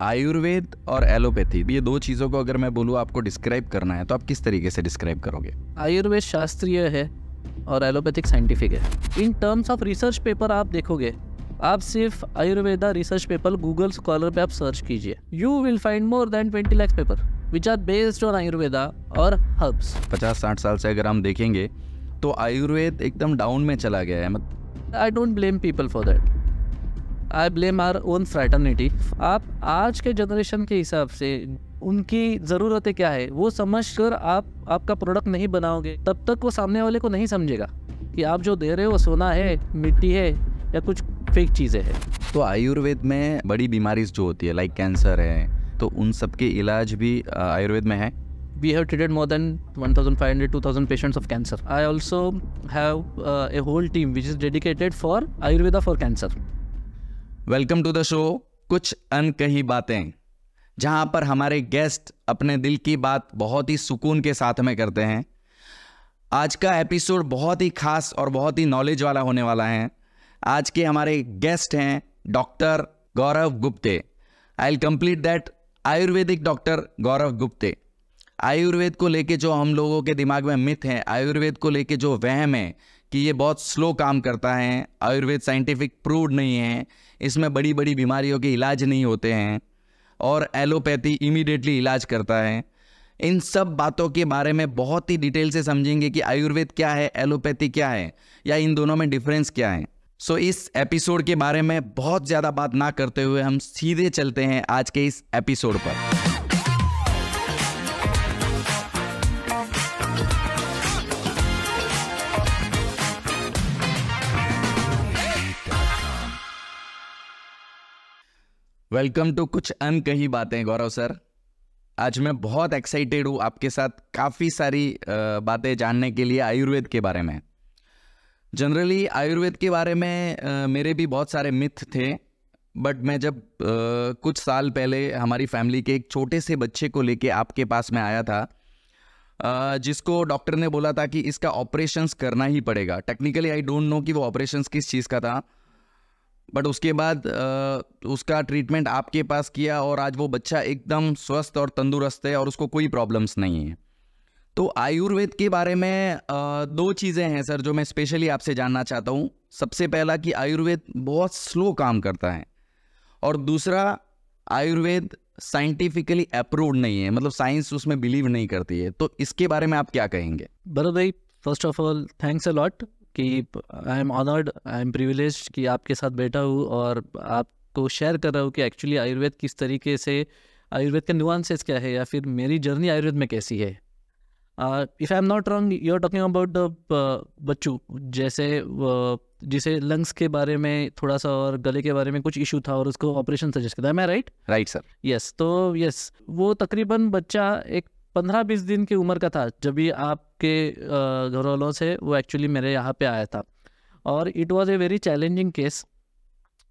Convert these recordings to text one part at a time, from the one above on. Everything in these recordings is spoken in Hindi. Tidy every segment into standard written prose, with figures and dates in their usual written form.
आयुर्वेद और एलोपैथी, ये दो चीज़ों को अगर मैं बोलूँ आपको डिस्क्राइब करना है तो आप किस तरीके से डिस्क्राइब करोगे? आयुर्वेद शास्त्रीय है और एलोपैथिक साइंटिफिक है। In terms of research paper आप देखोगे, आप सिर्फ Ayurveda research paper Google scholar पे आप सर्च कीजिए, you will find more than 20 lakh paper which are based on Ayurveda और हर्ब्स। 50-60 साल से अगर हम देखेंगे तो आयुर्वेद एकदम डाउन में चला गया है। I don't blame people for that, I blame our own fraternity. आप आज के जनरेशन के हिसाब से उनकी ज़रूरतें क्या है वो समझ कर आप आपका प्रोडक्ट नहीं बनाओगे, तब तक वो सामने वाले को नहीं समझेगा कि आप जो दे रहे हो सोना है, मिट्टी है या कुछ फेक चीज़ें हैं। तो आयुर्वेद में बड़ी बीमारी जो होती है लाइक कैंसर है, तो उन सब के इलाज भी आयुर्वेद में है। We have treated more than 1,500-2,000 patients of cancer. I also have a whole team which is dedicated for Ayurveda for cancer. Welcome to the show Kuch Ankahi बातें, जहां पर हमारे गेस्ट अपने दिल की बात बहुत ही सुकून के साथ में करते हैं। आज का एपिसोड बहुत ही खास और बहुत ही नॉलेज वाला होने वाला है। आज के हमारे गेस्ट हैं doctor Gaurav Gupte. I will complete that, Ayurvedic doctor Gaurav Gupte. Ayurveda को लेके जो हम लोगों के दिमाग में मिथ है, आयुर्वेद को लेके जो वहम है कि ये बहुत स्लो काम करता है, आयुर्वेद साइंटिफिक प्रूव्ड नहीं है, इसमें बड़ी बड़ी बीमारियों के इलाज नहीं होते हैं और एलोपैथी इमीडिएटली इलाज करता है, इन सब बातों के बारे में बहुत ही डिटेल से समझेंगे कि आयुर्वेद क्या है, एलोपैथी क्या है, या इन दोनों में डिफरेंस क्या है। सो इस एपिसोड के बारे में बहुत ज़्यादा बात ना करते हुए हम सीधे चलते हैं आज के इस एपिसोड पर। वेलकम टू कुछ अनकही बातें गौरव सर। आज मैं बहुत एक्साइटेड हूँ आपके साथ काफ़ी सारी बातें जानने के लिए आयुर्वेद के बारे में। जनरली आयुर्वेद के बारे में मेरे भी बहुत सारे मिथ थे, बट मैं जब कुछ साल पहले हमारी फैमिली के एक छोटे से बच्चे को लेके आपके पास में आया था, जिसको डॉक्टर ने बोला था कि इसका ऑपरेशंस करना ही पड़ेगा। टेक्निकली आई डोंट नो कि वो ऑपरेशंस किस चीज़ का था, बट उसके बाद उसका ट्रीटमेंट आपके पास किया और आज वो बच्चा एकदम स्वस्थ और तंदुरुस्त है और उसको कोई प्रॉब्लम्स नहीं है। तो आयुर्वेद के बारे में दो चीज़ें हैं सर जो मैं स्पेशली आपसे जानना चाहता हूँ। सबसे पहला कि आयुर्वेद बहुत स्लो काम करता है, और दूसरा आयुर्वेद साइंटिफिकली अप्रूव्ड नहीं है, मतलब साइंस उसमें बिलीव नहीं करती है। तो इसके बारे में आप क्या कहेंगे? भरत भाई, first of all thanks a lot कि I am honoured, I am privileged कि आपके साथ बैठा हूँ और आपको शेयर कर रहा हूँ कि एक्चुअली आयुर्वेद किस तरीके से, आयुर्वेद के नुआंसेस क्या है या फिर मेरी जर्नी आयुर्वेद में कैसी है। If I am not wrong, you are talking about the बच्चू जैसे जिसे लंग्स के बारे में थोड़ा सा और गले के बारे में कुछ इशू था और उसको ऑपरेशन सजेस्ट किया। मैं राइट? Right sir. यस। तो यस, वो तकरीबन बच्चा एक 15-20 दिन की उम्र का था जब भी आपके घर वालों से वो एक्चुअली मेरे यहाँ पे आया था, और it was a very challenging case.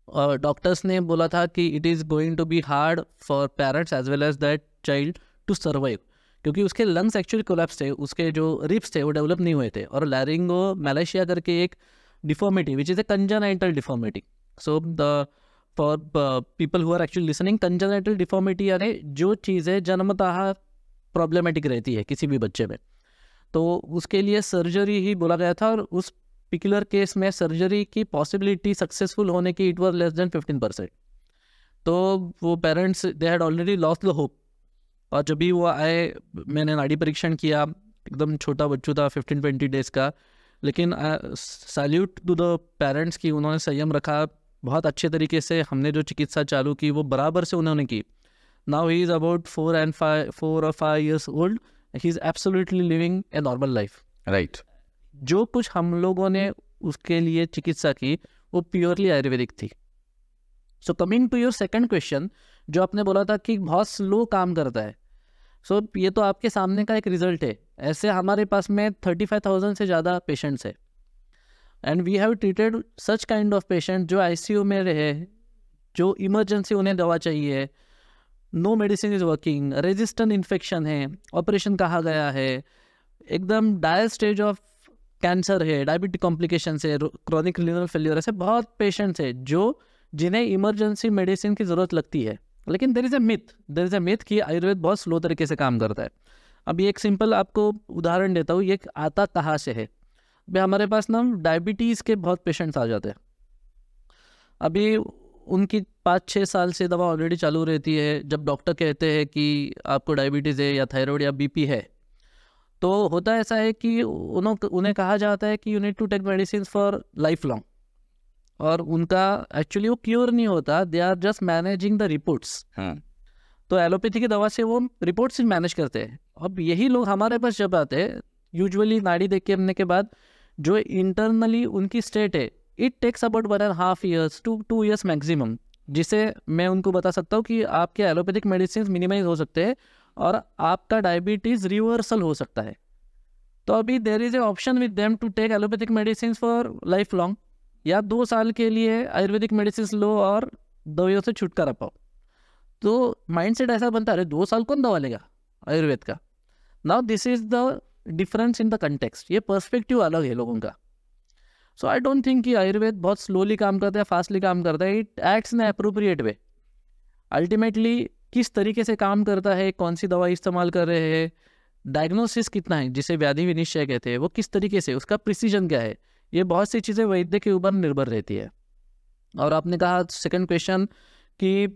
और डॉक्टर्स ने बोला था कि it is going to be hard for parents as well as that child to survive, क्योंकि उसके लंग्स एक्चुअली कोलैप्स थे, उसके जो रिब्स थे वो डेवलप नहीं हुए थे, और लैरिंगो मैलेशिया करके एक deformity which is a congenital deformity. So the for people who are actually listening, congenital deformity यानी जो चीज़ें जन्मतः प्रॉब्लमेटिक रहती है किसी भी बच्चे में, तो उसके लिए सर्जरी ही बोला गया था, और उस पर्टिकुलर केस में सर्जरी की पॉसिबिलिटी सक्सेसफुल होने की इट वाज लेस देन 15%। तो वो parents they had already lost the hope. और जब भी वो आए, मैंने नाड़ी परीक्षण किया, एकदम छोटा बच्चू था 15-20 डेज़ का, लेकिन सैल्यूट टू द पेरेंट्स कि उन्होंने संयम रखा, बहुत अच्छे तरीके से हमने जो चिकित्सा चालू की वो बराबर से उन्होंने की। Now he is about 4 or 5 years old. He is absolutely living a normal life. Right. जो कुछ हम लोगों ने उसके लिए चिकित्सा की वो प्योरली आयुर्वेदिक थी। So coming to your second question, जो आपने बोला था कि बहुत स्लो काम करता है, सो ये तो आपके सामने का एक रिजल्ट है। ऐसे हमारे पास में 35,000 से ज़्यादा पेशेंट्स है, and we have treated such kind of patient जो ICU में रहे, जो इमरजेंसी उन्हें दवा चाहिए, no medicine is working, resistant infection है, ऑपरेशन कहा गया है, एकदम डायर स्टेज ऑफ कैंसर है, डायबिटिक कॉम्प्लिकेशन है, क्रोनिक रीनल फेलियर, ऐसे बहुत पेशेंट्स है जो जिन्हें इमरजेंसी मेडिसिन की ज़रूरत लगती है, लेकिन देयर इज़ अ मिथ कि आयुर्वेद बहुत स्लो तरीके से काम करता है। अभी एक सिंपल आपको उदाहरण देता हूँ, ये आता कहाँ से है। अभी हमारे पास ना डायबिटीज़ के बहुत पेशेंट्स आ जाते हैं। अभी उनकी 5-6 साल से दवा ऑलरेडी चालू रहती है। जब डॉक्टर कहते हैं कि आपको डायबिटीज़ है या थायराइड या बीपी है, तो होता ऐसा है कि उन्हें कहा जाता है कि you need to take medicine for life long, और उनका एक्चुअली वो क्योर नहीं होता, they are just managing the reports. तो एलोपैथी की दवा से वो रिपोर्ट्स ही मैनेज करते हैं। अब यही लोग हमारे पास जब आते हैं, यूजुअली नाड़ी देख के हमने के बाद जो इंटरनली उनकी स्टेट है, it takes about 1.5 years to 2 years maximum, जिसे मैं उनको बता सकता हूँ कि आपके एलोपैथिक मेडिसिन मिनिमाइज हो सकते हैं और आपका डायबिटीज़ रिवर्सल हो सकता है। तो अभी there is a option with them to take allopathic medicine for life long, या 2 साल के लिए आयुर्वेदिक मेडिसिन लो और दवाइयों से छुटकारा पाओ। तो माइंडसेट ऐसा बनता है, अरे 2 साल कौन दवा लेगा आयुर्वेद का। Now this is the difference in the context, ये पर्सपेक्टिव अलग है लोगों का। सो आई डोंट थिंक कि आयुर्वेद बहुत स्लोली काम करता है, फास्टली काम करता है। It acts in appropriate way. Ultimately किस तरीके से काम करता है, कौन सी दवाई इस्तेमाल कर रहे हैं, डायग्नोसिस कितना है जिसे व्याधि विनिश्चय कहते हैं, वो किस तरीके से, उसका प्रिसीजन क्या है, ये बहुत सी चीज़ें वैद्य के ऊपर निर्भर रहती है। और आपने कहा सेकंड क्वेश्चन कि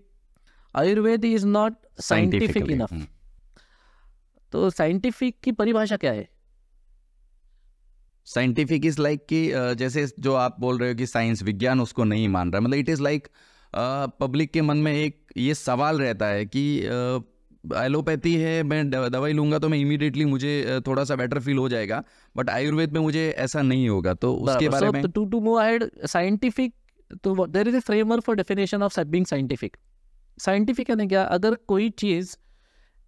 Ayurveda is not scientific enough, तो साइंटिफिक की परिभाषा क्या है? साइंटिफिक इज लाइक कि जैसे जो आप बोल रहे हो कि साइंस विज्ञान उसको नहीं मान रहा, मतलब इट इज़ लाइक पब्लिक के मन में एक ये सवाल रहता है कि एलोपैथी है, मैं दवाई लूंगा तो मैं इमीडिएटली मुझे थोड़ा सा बेटर फील हो जाएगा, बट आयुर्वेद में मुझे ऐसा नहीं होगा। तो उसके बारे में टू मूव अहेड, साइंटिफिक, तो there is a framework for definition of being scientific. Scientific यानी क्या? अगर कोई चीज़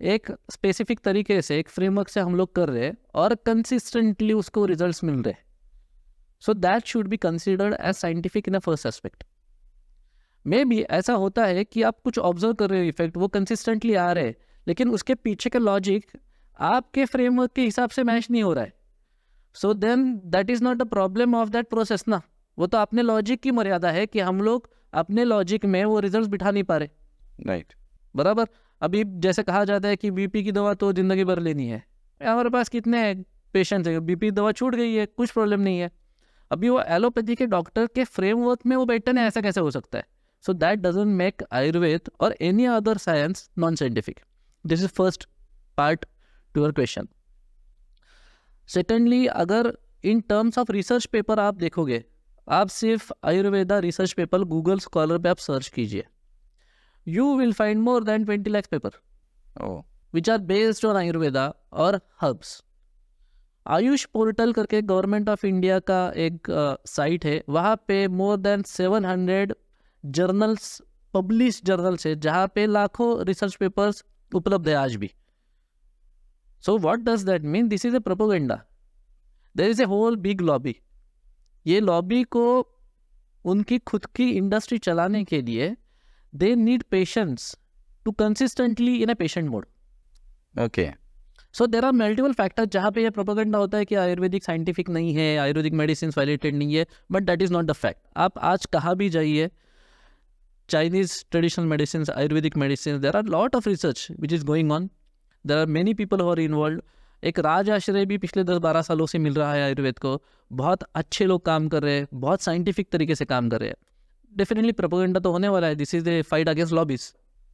एक स्पेसिफिक तरीके से एक फ्रेमवर्क से हम लोग कर रहे हैं और कंसिस्टेंटली उसको रिजल्ट्स मिल रहे हैं, so that should be considered as scientific in a first aspect. Maybe ऐसा होता है कि आप कुछ ऑब्जर्व कर रहे हो इफेक्ट, वो कंसिस्टेंटली आ रहे हैं, लेकिन उसके पीछे का लॉजिक आपके फ्रेमवर्क के हिसाब से मैच नहीं हो रहा है। So then that is not the problem of that process ना, वो तो अपने लॉजिक की मर्यादा है कि हम लोग अपने लॉजिक में वो रिजल्ट बिठा नहीं पा रहे। राइट, बराबर। अभी जैसे कहा जाता है कि बीपी की दवा तो ज़िंदगी भर लेनी है, हमारे पास कितने पेशेंट्स हैं बीपी दवा छूट गई है, कुछ प्रॉब्लम नहीं है। अभी वो एलोपैथी के डॉक्टर के फ्रेमवर्क में वो बैठे नहीं, ऐसा कैसे हो सकता है? So that doesn't make Ayurveda और any other science non scientific. This is first part to your question. Secondly, अगर in terms of research paper आप देखोगे, आप सिर्फ Ayurveda research paper Google scholar पे आप सर्च कीजिए, you will find more than 20 lakhs paper which are based on Ayurveda और herbs। आयुष पोर्टल करके गवर्नमेंट ऑफ इंडिया का एक साइट है, वहाँ पे more than 700 journals, publish journals है, जहाँ पे लाखों रिसर्च पेपर्स उपलब्ध है आज भी। So what does that mean? This is a propaganda. There is a whole big lobby. ये लॉबी को उनकी खुद की इंडस्ट्री चलाने के लिए they need patience to consistently in a patient mode। okay, so there are multiple factors जहाँ पे ये प्रोपेगेंडा होता है कि आयुर्वेदिक साइंटिफिक नहीं है, आयुर्वेदिक मेडिसिन वैलिडेटेड नहीं है, but that is not the fact. आप आज कहाँ भी जाइए, Chinese traditional medicine, Ayurvedic medicine, there are lot of research which is going on, there are many people who are involve. एक राज आश्रय भी पिछले 10-12 सालों से मिल रहा है आयुर्वेद को, बहुत अच्छे लोग काम कर रहे हैं, बहुत साइंटिफिक तरीके से काम कर रहे हैं। डेफिनेटली प्रोपेगेंडा तो होने वाला है। This is the fight against lobbies.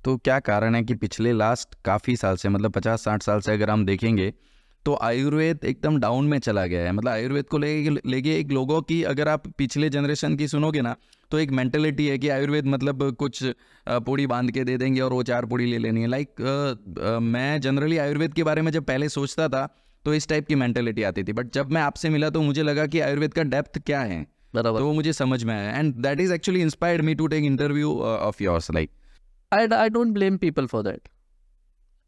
तो क्या कारण है कि पिछले लास्ट काफ़ी साल से, मतलब 50-60 साल से अगर हम देखेंगे तो आयुर्वेद एकदम डाउन में चला गया है? मतलब आयुर्वेद को लेके एक लोगों की, अगर आप पिछले जनरेशन की सुनोगे ना, तो एक मेंटेलिटी है कि आयुर्वेद मतलब कुछ पूड़ी बांध के दे देंगे और वो 4 पूड़ी ले लेनी है। लाइक मैं जनरली आयुर्वेद के बारे में जब पहले सोचता था तो इस टाइप की मेंटेलिटी आती थी, बट जब मैं आपसे मिला तो मुझे लगा कि आयुर्वेद का डेप्थ क्या है, तो वो मुझे समझ में आया, and that is actually inspired me to take interview of yours. Like I don't blame people for that,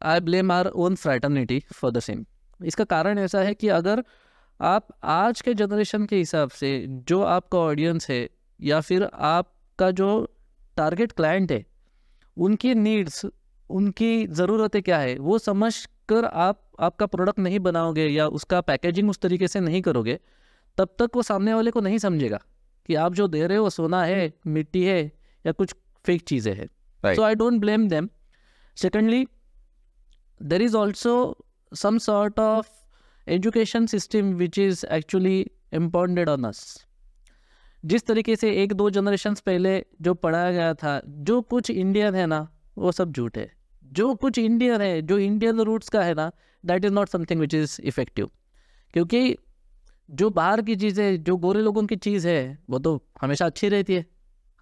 I blame our own fraternity for the same. इसका कारण ऐसा है कि अगर आप आज के जनरेशन के हिसाब से, जो आपका ऑडियंस है या फिर आपका जो टारगेट क्लाइंट है, उनकी नीड्स, उनकी ज़रूरतें क्या है, वो समझ कर आप आपका प्रोडक्ट नहीं बनाओगे या उसका पैकेजिंग उस तरीके से नहीं करोगे, तब तक वो सामने वाले को नहीं समझेगा कि आप जो दे रहे हो सोना है, मिट्टी है या कुछ फेक चीज़ें हैं। Right. So I don't blame them. Secondly, there is also some sort of education system which is actually impounded on us. जिस तरीके से 1-2 जनरेशन्स पहले जो पढ़ाया गया था, जो कुछ इंडियन है ना वो सब झूठ है. जो कुछ इंडियन है, जो इंडियन रूट्स का है ना, that is not something which is effective. क्योंकि जो बाहर की चीज़ें, जो गोरे लोगों की चीज़ है, वो तो हमेशा अच्छी रहती है,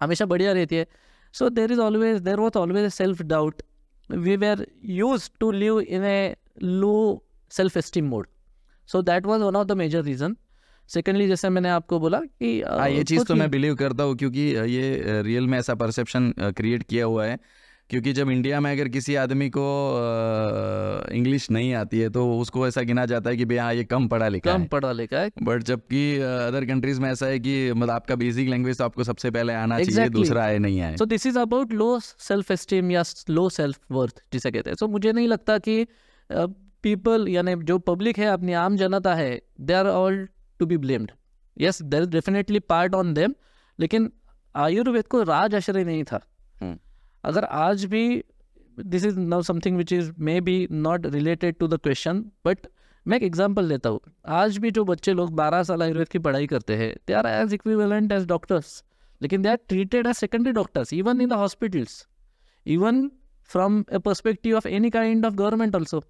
हमेशा बढ़िया रहती है. So there was always self doubt. We were use to live in a low self esteem mode. So that was one of the major reason. Secondly, जैसे मैंने आपको बोला कि ये चीज़ तो मैं बिलीव करता हूँ, क्योंकि ये रियल में ऐसा परसेप्शन क्रिएट किया हुआ है. क्योंकि जब इंडिया में अगर किसी आदमी को इंग्लिश नहीं आती है तो उसको ऐसा गिना जाता है कि भैया ये कम पढ़ा लिखा है. बट जबकि अदर कंट्रीज में ऐसा है कि मतलब आपका बेसिक लैंग्वेज तो आपको सबसे पहले आना चाहिए, दूसरा आए नहीं आए. सो this is about low self esteem या लो सेल्फ वर्थ जिसे कहते हैं. सो मुझे नहीं लगता कि पीपल यानी जो पब्लिक है, अपनी आम जनता है, they are all to be blamed. Yes, there is definitely part on them. लेकिन आयुर्वेद को राज आश्रय नहीं था. अगर आज भी, this is now something which is maybe not related to the question, but मैं एक एग्जांपल देता हूँ. आज भी जो बच्चे लोग 12 साल आयुर्वेद की पढ़ाई करते हैं, they are as equivalent as doctors, लेकिन they are treated as secondary doctors even in the hospitals, even from a perspective of any kind of government also.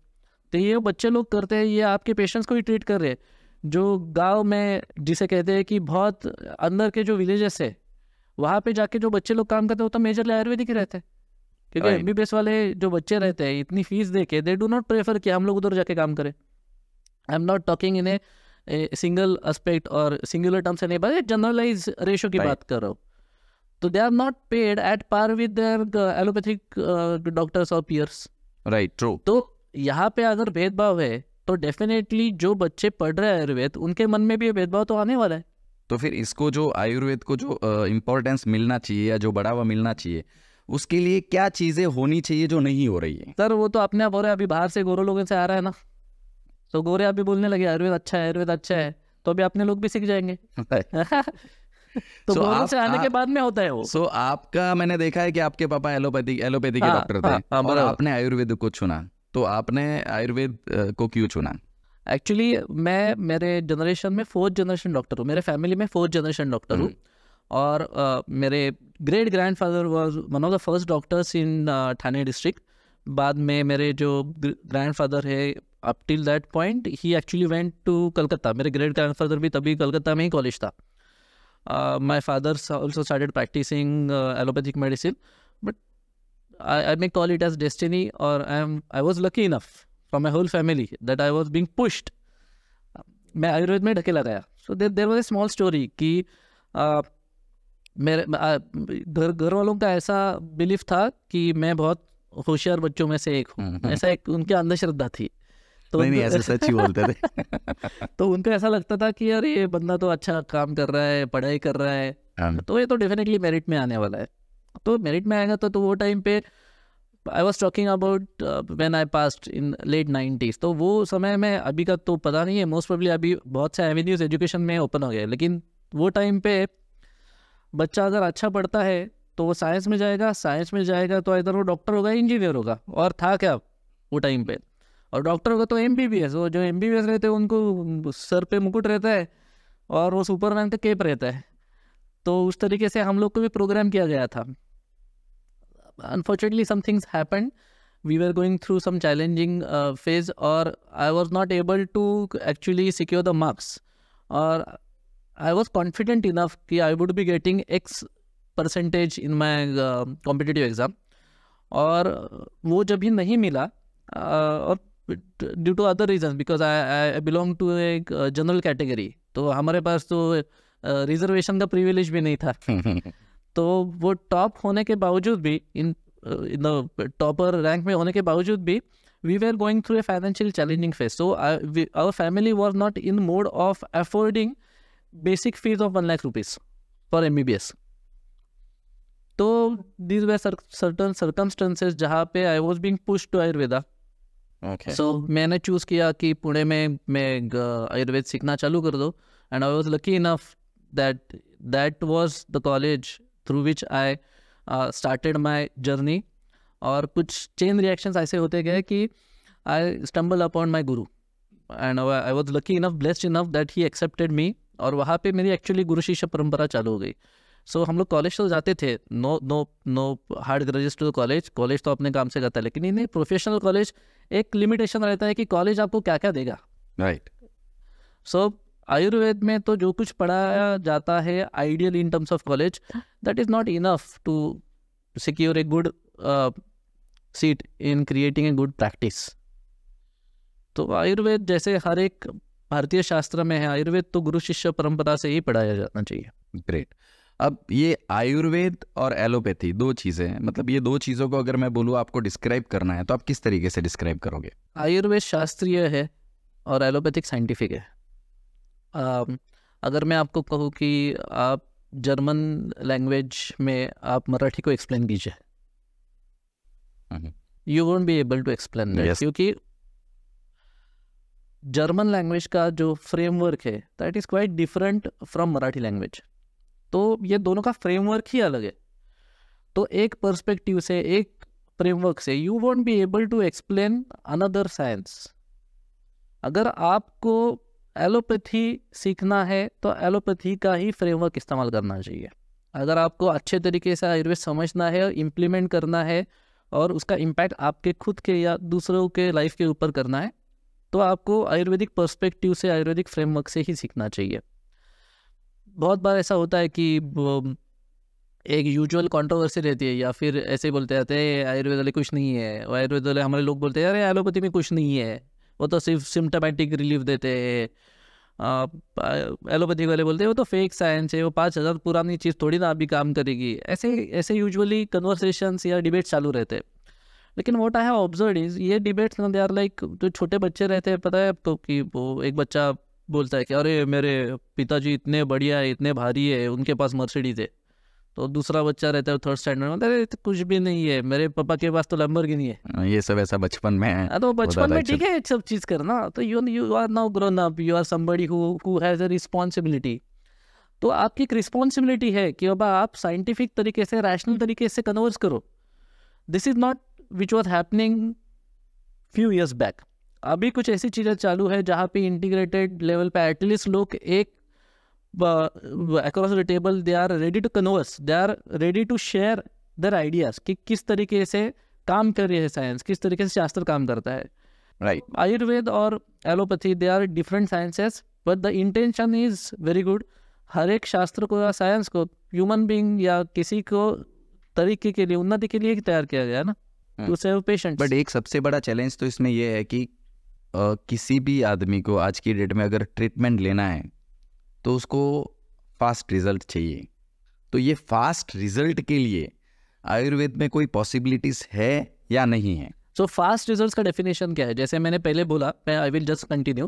तो ये बच्चे लोग करते हैं, ये आपके पेशेंट्स को ही ट्रीट कर रहे हैं. जो गाँव में जिसे कहते हैं कि बहुत अंदर के जो विलेजेस है, वहाँ पे जाके जो बच्चे लोग काम करते हैं वो तो मेजरली आयुर्वेदिक ही रहते हैं. क्योंकि एमबीबीएस वाले जो बच्चे रहते हैं, इतनी फीस दे के, दे डू नॉट प्रेफर कि हम लोग उधर जाके काम करें. आई am not talking in a single aspect और सिंगुलर टर्म से नहीं, बस जनरलाइज रेशो की बात कर रहा हूँ. तो they are not paid at par with their allopathic doctors और पियर्स. Right, true. तो यहाँ पे अगर भेदभाव है तो डेफिनेटली जो बच्चे पढ़ रहे हैं आयुर्वेद, उनके मन में भी ये भेदभाव तो आने वाला है. तो फिर इसको जो आयुर्वेद को जो इम्पोर्टेंस मिलना चाहिए या जो बढ़ावा मिलना चाहिए, उसके लिए क्या चीज़ें होनी चाहिए जो नहीं हो रही है? सर वो तो अपने आप हो रहा है. अभी बाहर से गोरे लोगों से आ रहा है ना, तो गोरे अभी बोलने लगे आयुर्वेद अच्छा है, आयुर्वेद अच्छा है, तो अभी अपने लोग भी सीख जाएंगे. तो गोरों से आने के बाद में होता है वो. सो आपका, मैंने देखा है कि आपके पापा एलोपैथी के डॉक्टर थे और आपने आयुर्वेद को चुना. तो आपने आयुर्वेद को क्यों चुना? एक्चुअली मैं मेरे जनरेशन में 4th जनरेशन डॉक्टर हूँ. मेरे फैमिली में 4th जनरेशन डॉक्टर हूँ. और मेरे great grandfather was one of the first doctors in Thane district. बाद में मेरे जो ग्रैंडफादर है, up till that point he actually went to Calcutta. मेरे ग्रेट ग्रैंडफादर भी तभी कलकत्ता में ही कॉलेज था. My father also started practising allopathic medicine. But I may call it as destiny, or I was lucky enough from my whole family that I was being pushed. मैं आयुर्वेद में ढकेला गया. So there was a small story कि मेरे घर वालों का ऐसा बिलीफ था कि मैं बहुत होशियार बच्चों में से एक हूँ. ऐसा एक उनकी अंधश्रद्धा थी. तो नहीं, ऐसे सच ही बोलते थे. तो उनको ऐसा लगता था कि यार ये बंदा तो अच्छा काम कर रहा है, पढ़ाई कर रहा है, तो ये तो डेफिनेटली मेरिट में आने वाला है. तो मेरिट में आएगा तो वो टाइम पे I was talking about when I passed in late 90s. तो वो समय में, अभी का तो पता नहीं है, मोस्ट प्रोबेबली अभी बहुत से एवेन्यूज एजुकेशन में ओपन हो गए. लेकिन वो टाइम पे बच्चा अगर अच्छा पढ़ता है तो वो साइंस में जाएगा तो इधर वो डॉक्टर होगा, इंजीनियर होगा. और था क्या वो टाइम पे, और डॉक्टर होगा तो MBBS. वो जो MBBS रहते हैं उनको सर पे मुकुट रहता है और वो सुपरमैन का केप रहता है. तो उस तरीके से हम लोग को भी प्रोग्राम किया गया था. Unfortunately, some things happened. We were going through some challenging phase, or I was not able to actually secure the marks. Or I was confident enough कि I would be getting X percentage in my competitive exam. और वो जब भी नहीं मिला, और due to other reasons, because I belong to a general category, तो हमारे पास तो रिजर्वेशन का प्रिविलेज भी नहीं था. तो वो टॉप होने के बावजूद भी, इन द टॉपर रैंक में होने के बावजूद भी, we were going through a financial challenging phase. So our family was not in mode of affording basic fees of 1 lakh rupees for MBBS. तो दीज वे सर्टन सर्कमस्टेंसेस जहाँ पे I was being pushed to Ayurveda. So मैंने चूज किया कि पुणे में मैं आयुर्वेद सीखना चालू कर दो. And I was lucky enough that was the college through which I started my journey. और कुछ चेन रिएक्शंस ऐसे होते गए कि आई stumble upon my Guru and I was lucky enough, blessed enough that he accepted मी। और वहाँ पे मेरी एक्चुअली गुरु शिष्य परंपरा चालू हो गई। सो हम लोग कॉलेज तो जाते थे, no hard grudges to college, college तो अपने काम से करता है, लेकिन इन्हें प्रोफेशनल कॉलेज एक लिमिटेशन रहता है कि कॉलेज आपको क्या क्या देगा। राइट। सो आयुर्वेद में तो जो कुछ पढ़ाया जाता है ideal in terms of college, that is not enough to secure a good seat in creating a good practice. तो आयुर्वेद जैसे हर एक भारतीय शास्त्र में है, आयुर्वेद तो गुरु शिष्य परंपरा से ही पढ़ाया जाना चाहिए। ग्रेट। अब ये आयुर्वेद और एलोपैथी दो चीज़ें हैं, मतलब ये दो चीज़ों को अगर मैं बोलूँ आपको डिस्क्राइब करना है तो आप किस तरीके से डिस्क्राइब करोगे? आयुर्वेद शास्त्रीय है और एलोपैथिक साइंटिफिक है। अगर मैं आपको कहूँ कि आप जर्मन लैंग्वेज में आप मराठी को एक्सप्लेन कीजिए, you won't be able to explain that, क्योंकि जर्मन लैंग्वेज का जो फ्रेमवर्क है that is quite different from Marathi language. तो ये दोनों का फ्रेमवर्क ही अलग है। तो एक पर्सपेक्टिव से, एक फ्रेमवर्क से you won't be able to explain another science. अगर आपको एलोपैथी सीखना है तो एलोपैथी का ही फ्रेमवर्क इस्तेमाल करना चाहिए। अगर आपको अच्छे तरीके से आयुर्वेद समझना है, इम्प्लीमेंट करना है और उसका इम्पैक्ट आपके खुद के या दूसरों के लाइफ के ऊपर करना है, तो आपको आयुर्वेदिक पर्सपेक्टिव से, आयुर्वेदिक फ्रेमवर्क से ही सीखना चाहिए। बहुत बार ऐसा होता है कि एक यूजुअल कंट्रोवर्सी रहती है, या फिर ऐसे बोलते रहते हैं आयुर्वेद वाले कुछ नहीं है, आयुर्वेद वाले हमारे लोग बोलते हैं अरे एलोपैथी में कुछ नहीं है, वो तो सिर्फ सिम्टोमेटिक रिलीफ देते हैं। एलोपैथी वाले बोलते हैं वो तो फेक साइंस है, वो 5000 पुरानी चीज़ थोड़ी ना अभी काम करेगी। ऐसे यूजुअली कन्वर्सेशंस या डिबेट्स चालू रहते हैं। लेकिन what I have observed is ये डिबेट्स दे आर लाइक, जो छोटे बच्चे रहते हैं, पता है आपको कि वो एक बच्चा बोलता है कि अरे मेरे पिताजी इतने बढ़िया है, इतने भारी है, उनके पास मर्सिडीज है। तो दूसरा बच्चा रहता है थर्ड स्टैंडर्ड में, अरे तो कुछ भी नहीं है, मेरे पापा के पास तो लैम्बोर्गिनी है। ये सब ऐसा बचपन में है। तो बचपन में ठीक है सब चीज़ करना, तो you are now grown up, you are somebody who has a responsibility. तो आपकी एक रिस्पॉन्सिबिलिटी है कि अब आप साइंटिफिक तरीके से, रैशनल तरीके से कन्वर्स करो। This is not which was happening few years back. अभी कुछ ऐसी चीज़ें चालू है जहाँ पे इंटीग्रेटेड लेवल पे एटलीस्ट लोग एक across the table they are ready to converse, they are ready to share their ideas कि किस तरीके से काम कर रही है साइंस, किस तरीके से शास्त्र काम करता है। राइट। आयुर्वेद और allopathy they are different sciences, but the intention is very good. हर एक शास्त्र को या साइंस को ह्यूमन बीइंग या किसी को तरीके के लिए, उन्नति के लिए ही तैयार किया गया है ना, टू सेव पेशेंट्स। बट एक सबसे बड़ा चैलेंज तो इसमें यह है कि किसी भी आदमी को आज की डेट में अगर ट्रीटमेंट लेना है तो उसको फास्ट रिजल्ट चाहिए। तो ये फास्ट रिजल्ट के लिए आयुर्वेद में कोई पॉसिबिलिटीज है या नहीं है? सो फास्ट रिजल्ट्स का डेफिनेशन क्या है? जैसे मैंने पहले बोला, मैं आई विल जस्ट कंटिन्यू,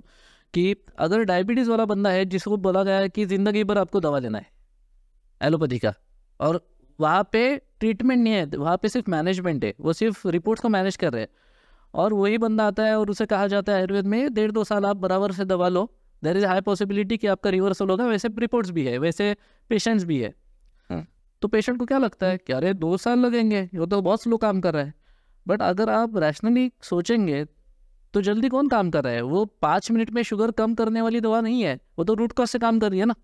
कि अगर डायबिटीज़ वाला बंदा है जिसको बोला गया है कि ज़िंदगी भर आपको दवा लेना है एलोपैथी का, और वहाँ पे ट्रीटमेंट नहीं है, वहाँ पे सिर्फ मैनेजमेंट है, वो सिर्फ रिपोर्ट्स को मैनेज कर रहे हैं, और वही बंदा आता है और उसे कहा जाता है आयुर्वेद में 1.5-2 साल आप बराबर से दवा लो, देयर इज हाई पॉसिबिलिटी कि आपका रिवर्सल होगा। वैसे रिपोर्ट्स भी है, वैसे पेशेंट्स भी है। तो पेशेंट को क्या लगता है कि अरे 2 साल लगेंगे, वो तो बहुत स्लो काम कर रहा है। बट अगर आप रैशनली सोचेंगे तो जल्दी कौन काम कर रहा है? वो 5 मिनट में शुगर कम करने वाली दवा नहीं है, वो तो रूट कॉज से काम कर रही है ना।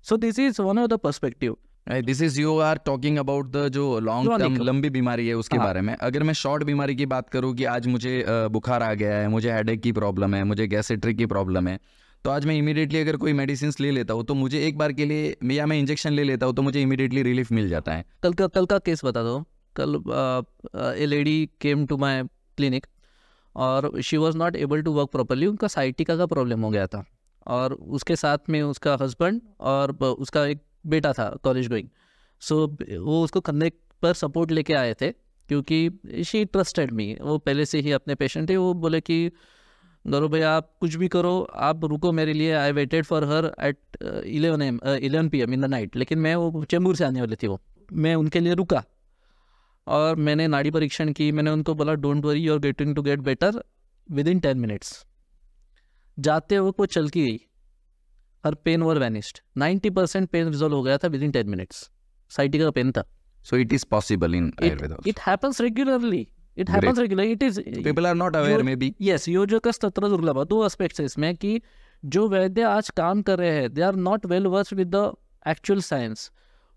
So this is one of the perspective. This is you are talking about the जो लॉन्ग टर्म लंबी बीमारी है उसके बारे में। अगर मैं शॉर्ट बीमारी की बात करूँ कि आज मुझे बुखार आ गया है, मुझे हेडेक की प्रॉब्लम है, मुझे गैस्ट्रिक की प्रॉब्लम है, तो आज मैं इमीडिएटली अगर कोई मेडिसिन ले लेता हूँ तो मुझे एक बार के लिए, या मैं इंजेक्शन ले लेता हूँ तो मुझे इमीडिएटली रिलीफ मिल जाता है। कल का केस बता दो। कल a lady came to my clinic और she was not able to work properly. उनका साइटिका का प्रॉब्लम हो गया था, और उसके साथ में उसका हस्बैंड और उसका एक बेटा था कॉलेज गोइंग। सो वो उसको कंधे पर सपोर्ट लेके आए थे, क्योंकि शी ट्रस्टेड मी, वो पहले से ही अपने पेशेंट थे। वो बोले कि गौरव भैया आप कुछ भी करो, आप रुको मेरे लिए। I waited for her at 11 PM in the night. लेकिन मैं, वो चेंबूर से आने वाली थी, वो मैं उनके लिए रुका और मैंने नाड़ी परीक्षण की। मैंने उनको बोला don't worry, you are getting to get better within 10 minutes. जाते हुए वो चल की गई, her pain were vanished. 90% pain resolve हो गया था विद इन 10 मिनट्स। साइटिका का पेन था। So it is possible in Ayurveda also. It happens regularly. It happens regularly. It is. People are not aware maybe. Yes, योजकस् तत्र दुर्लभः. दो एस्पेक्ट्स है इसमें कि जो वैद्य आज काम कर रहे हैं, they are not well versed with the actual science.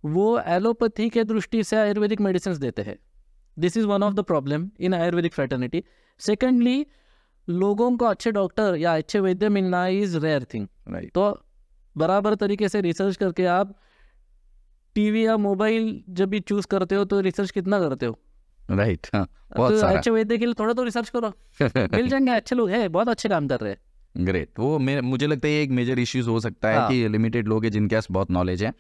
वो एलोपैथी के दृष्टि से आयुर्वेदिक मेडिसिन देते हैं. This is one of the problem in Ayurvedic fraternity. Secondly, लोगों को अच्छे डॉक्टर या अच्छे वैद्य मिलना इज रेयर थिंग. Right. तो बराबर तरीके से रिसर्च करके आप टीवी या मोबाइल जब भी चूज करते हो तो रिसर्च कितना करते हो? Right. हाँ, बहुत तो सारा. अच्छे वैद्य के लिए थोड़ा तो रिसर्च करो, मिल जाएंगे. अच्छे लोग हैं, बहुत अच्छे काम कर रहे हैं. ग्रेट. वो मुझे लगता है ये एक मेजर इश्यूज हो सकता है कि लिमिटेड लोग हैं जिनके पास बहुत नॉलेज है.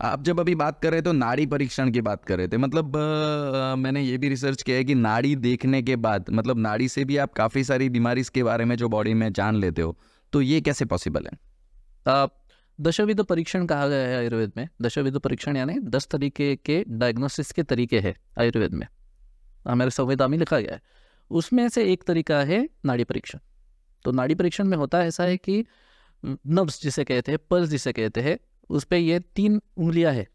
आप जब अभी बात कर रहे थे तो नाड़ी परीक्षण की बात कर रहे थे, मतलब मैंने ये भी रिसर्च किया है कि नाड़ी देखने के बाद, मतलब नाड़ी से भी आप काफ़ी सारी बीमारी के बारे में जो बॉडी में जान लेते हो, तो ये कैसे पॉसिबल है? दशविध परीक्षण कहा गया है आयुर्वेद में. दशविध परीक्षण यानी 10 तरीके के डायग्नोसिस के तरीके हैं आयुर्वेद में, हमारे संविधान में लिखा गया है. उसमें से एक तरीका है नाड़ी परीक्षण. तो नाड़ी परीक्षण में होता है ऐसा है कि नब्स जिसे कहते हैं, पल्स जिसे कहते हैं, उस पर ये 3 उंगलियां है.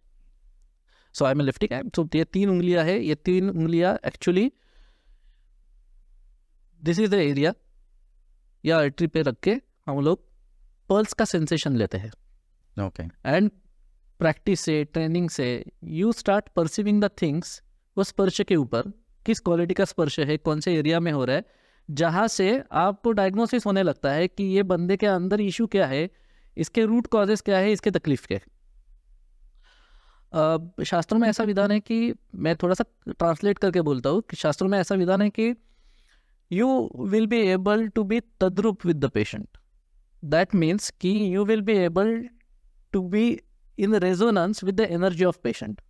सो आई एम लिफ्टिंग एम. सो ये 3 उंगलियां है. ये 3 उंगलियां actually this is the area या आर्टरी पे रख के हम लोग पल्स का सेंसेशन लेते हैं. ओके. एंड प्रैक्टिस से, ट्रेनिंग से you start perceiving the things. वो स्पर्श के ऊपर किस क्वालिटी का स्पर्श है, कौन से एरिया में हो रहा है, जहाँ से आपको डायग्नोसिस होने लगता है कि ये बंदे के अंदर इशू क्या है, इसके रूट कॉजेस क्या है, इसके तकलीफ के. शास्त्रों में ऐसा विधान है कि मैं थोड़ा सा ट्रांसलेट करके बोलता हूँ कि शास्त्रों में ऐसा विधान है कि you will be able to be तद्रुप with the patient. That means कि you will be able to be in resonance with the energy of patient.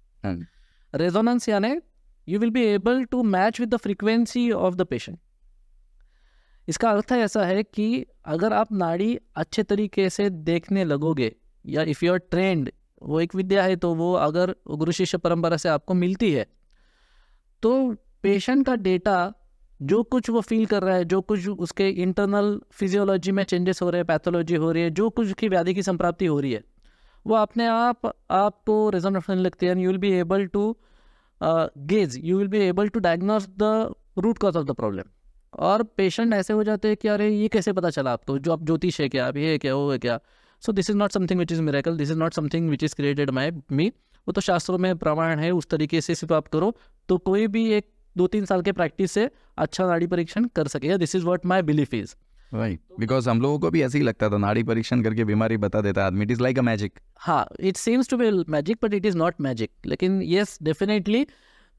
Resonance यानी you will be able to match with the frequency of the patient. इसका अर्थ ऐसा है कि अगर आप नाड़ी अच्छे तरीके से देखने लगोगे, या इफ़ यू आर ट्रेंड, वो एक विद्या है, तो वो अगर गुरु शिष्य परंपरा से आपको मिलती है, तो पेशेंट का डेटा, जो कुछ वो फील कर रहा है, जो कुछ उसके इंटरनल फिजियोलॉजी में चेंजेस हो रहे हैं, पैथोलॉजी हो रही है, जो कुछ की व्याधि की संप्राप्ति हो रही है, वो अपने आप आपको रेजोनेट होने लगती है. And you will be able to gauge, you will be able to diagnose the root cause of the problem. और पेशेंट ऐसे हो जाते हैं कि अरे ये कैसे पता चला आपको, जो आप ज्योतिष है क्या, अभी है क्या, वो है क्या. So this is not something which is miracle, this is not something which is created by me. वो तो शास्त्रों में प्रमाण है, उस तरीके से सिर्फ आप करो तो कोई भी एक 2-3 साल के प्रैक्टिस से अच्छा नाड़ी परीक्षण कर सकेगा. This is what my belief is. Right. Because हम लोगों को भी ऐसे ही लगता था, नाड़ी परीक्षण करके बीमारी बता देता आदमी. It is like a magic. हाँ, it seems to be magic but it is not magic. लेकिन येस, डेफिनेटली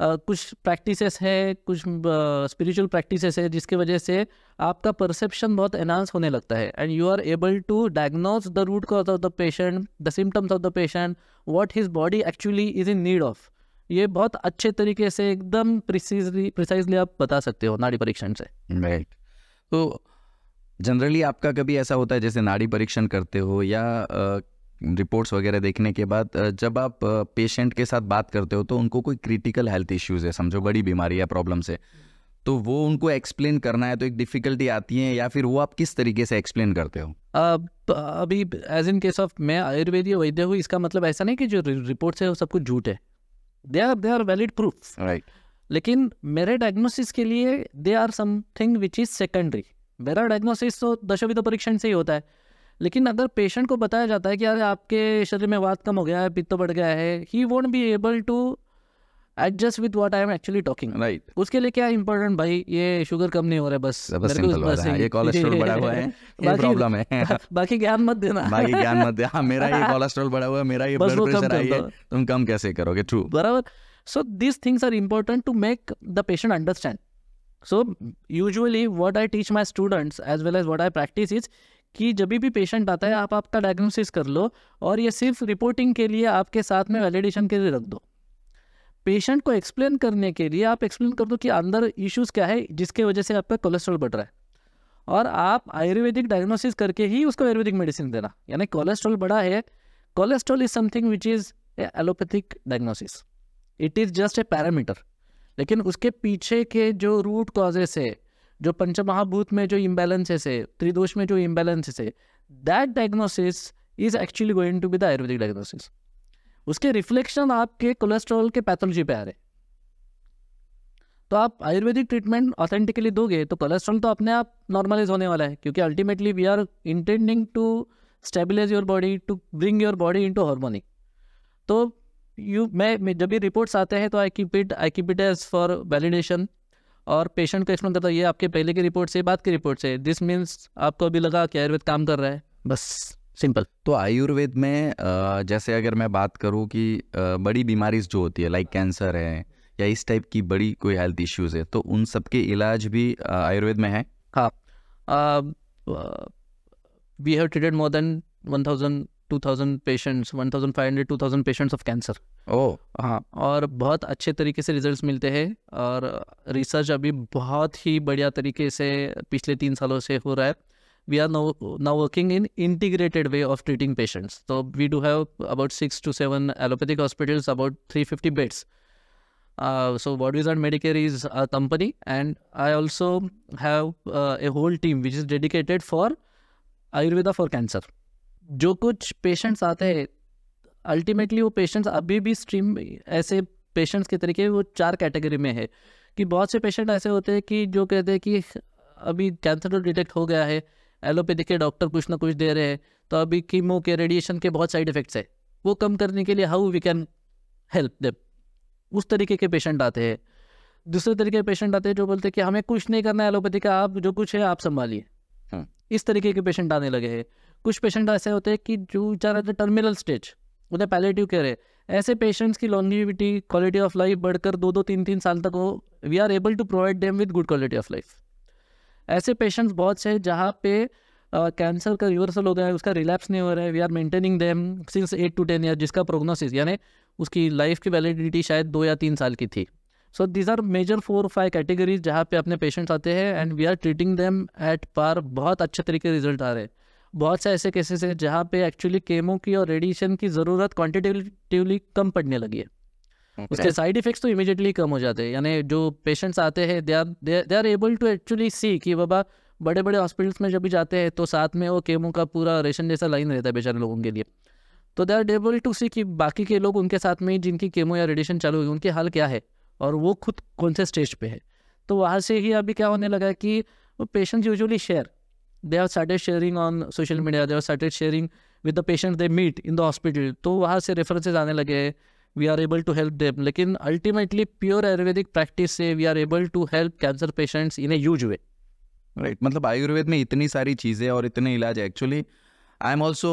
कुछ प्रैक्टिसेस है, कुछ स्पिरिचुअल प्रैक्टिसेस है जिसकी वजह से आपका परसेप्शन बहुत एनहांस होने लगता है. And you are able to diagnose the root cause of the patient, the symptoms of the patient, what his body actually is in need of. ये बहुत अच्छे तरीके से एकदम प्रिसाइजली आप बता सकते हो नाड़ी परीक्षण से. राइट. तो जनरली आपका कभी ऐसा होता है जैसे नाड़ी परीक्षण करते हो या रिपोर्ट्स वगैरह देखने के बाद जब आप पेशेंट के साथ बात करते हो तो उनको कोई क्रिटिकल हेल्थ इश्यूज है, समझो बड़ी बीमारी या प्रॉब्लम्स है, तो वो उनको एक्सप्लेन करना है तो एक डिफ़िकल्टी आती है, या फिर वो आप किस तरीके से एक्सप्लेन करते हो? अभी एज इन केस ऑफ मैं आयुर्वेदीय वैद्य हूँ, इसका मतलब ऐसा नहीं कि जो रिपोर्ट्स है वो सब कुछ झूठ है. They are valid proof. Right. लेकिन मेरे डायग्नोसिस के लिए they are something which is secondary. मेरा डायग्नोसिस तो दशविध परीक्षण से ही होता है. लेकिन अगर पेशेंट को बताया जाता है कि अरे आपके शरीर में वात कम हो गया है, पित्त बढ़ गया है, he won't be able to adjust with what I am actually talking. Right. उसके लिए क्या इंपॉर्टेंट, भाई ये शुगर कम नहीं हो रहा है, बस ये कोलेस्ट्रॉल बढ़ा हुआ है, ये प्रॉब्लम है. बाकी ज्ञान मत देना. बाकी ज्ञान मत दे. हाँ, मेरा ये कोलेस्ट्रॉल बढ़ा हुआ है, मेरा ये ब्लड प्रेशर है, तुम कम कैसे करोगे? ट्रू. बराबर. So these things are important to make the patient understand. So usually what I teach my students as well as what I practice is कि जब भी पेशेंट आता है आप आपका डायग्नोसिस कर लो, और ये सिर्फ रिपोर्टिंग के लिए आपके साथ में वैलिडेशन के लिए रख दो. पेशेंट को एक्सप्लेन करने के लिए आप एक्सप्लेन कर दो कि अंदर इश्यूज क्या है जिसके वजह से आपका कोलेस्ट्रॉल बढ़ रहा है, और आप आयुर्वेदिक डायग्नोसिस करके ही उसको आयुर्वेदिक मेडिसिन देना. यानी कोलेस्ट्रॉल बढ़ा है, cholesterol is something which is allopathic diagnosis. It is just a parameter. लेकिन उसके पीछे के जो रूट कॉजेस है, जो पंचमहाभूत में जो इम्बैलेंसेस है, त्रिदोष में जो इम्बैलेंसेस है, that diagnosis is actually going to be the Ayurvedic diagnosis. उसके रिफ्लेक्शन आपके कोलेस्ट्रॉल के पैथोलॉजी पे आ रहे। तो आप आयुर्वेदिक ट्रीटमेंट ऑथेंटिकली दोगे तो कोलेस्ट्रॉल तो अपने आप नॉर्मलाइज होने वाला है, क्योंकि ultimately we are intending to stabilise your body, to bring your body into harmony. तो मैं जब भी रिपोर्ट्स आते हैं तो I keep it as for validation, और पेशेंट को एक्सप्लेन करता है ये आपके पहले की रिपोर्ट से, बाद की रिपोर्ट से, दिस मीन्स आपको अभी लगा कि आयुर्वेद काम कर रहा है, बस सिंपल। तो आयुर्वेद में जैसे अगर मैं बात करूँ कि बड़ी बीमारी जो होती है लाइक कैंसर है या इस टाइप की बड़ी कोई हेल्थ इश्यूज है, तो उन सब के इलाज भी आयुर्वेद में है? हाँ, we have treated more than 1000-2000 patients, 1500-2000 patients of cancer. Oh हाँ, और बहुत अच्छे तरीके से रिजल्ट्स मिलते हैं, और रिसर्च अभी बहुत ही बढ़िया तरीके से पिछले 3 सालों से हो रहा है। We are now working in integrated way of treating patients. So we do have about 6 to 7 allopathic hospitals, about 350 beds. So Bodies and Medicare is a company, and I also have a whole team which is dedicated for Ayurveda for cancer. जो कुछ पेशेंट्स आते हैं अल्टीमेटली वो पेशेंट्स अभी भी स्ट्रीम ऐसे पेशेंट्स के तरीके वो 4 कैटेगरी में है, कि बहुत से पेशेंट ऐसे होते हैं कि जो कहते हैं कि अभी कैंसर तो डिटेक्ट हो गया है, एलोपैथी के डॉक्टर कुछ ना कुछ दे रहे हैं, तो अभी कीमो के रेडिएशन के बहुत साइड इफेक्ट्स है, वो कम करने के लिए how we can help them, उस तरीके के पेशेंट आते हैं। दूसरे तरीके के पेशेंट आते हैं जो बोलते हैं कि हमें कुछ नहीं करना है एलोपैथी का, आप जो कुछ है आप संभालिए। इस तरीके के पेशेंट आने लगे हैं। कुछ पेशेंट ऐसे होते हैं कि जो जा रहे थे टर्मिनल स्टेज, उन्हें पैलेटिव केयर है, ऐसे पेशेंट्स की लॉन्जिविटी, क्वालिटी ऑफ लाइफ बढ़कर 2-2, 3-3 साल तक हो, we are able to provide them with good quality of life. ऐसे पेशेंट्स बहुत से जहाँ पे कैंसर का रिवर्सल हो गया है, उसका रिलैप्स नहीं हो रहा है, we are maintaining them since 8 to 10 year, जिसका प्रोग्नोसिस यानी उसकी लाइफ की वैलिडिटी शायद 2 या 3 साल की थी। So these are major 4 or 5 categories जहाँ पे अपने पेशेंट्स आते हैं, and we are treating them at par. बहुत अच्छे तरीके से रिजल्ट आ रहे हैं। बहुत से ऐसे केसेस हैं जहाँ पे एक्चुअली केमो की और रेडिएशन की ज़रूरत क्वान्टिटेटिवली कम पड़ने लगी है। उसके साइड इफेक्ट्स तो इमीडिएटली कम हो जाते हैं, यानी जो पेशेंट्स आते हैं they are able to actually see कि बाबा बड़े बड़े हॉस्पिटल्स में जब भी जाते हैं तो साथ में वो केमो का पूरा रेशन जैसा लाइन रहता है बेचारे लोगों के लिए, तो दे आर एबल टू सी कि बाकी के लोग उनके साथ में जिनकी केमो या रेडिएशन चालू हुई उनके हाल क्या है और वो खुद कौन से स्टेज पे है। तो वहाँ से ही अभी क्या होने लगा है कि वो patients usually share, they have started sharing on social media, they have started sharing with the patient they meet in the hospital, तो वहाँ से रेफरेंसेज आने लगे, we are able to help them। लेकिन अल्टीमेटली प्योर आयुर्वेदिक प्रैक्टिस से we are able to help cancer patients in a huge way। Right, मतलब आयुर्वेद में इतनी सारी चीज़ें और इतने इलाज है। Actually I am also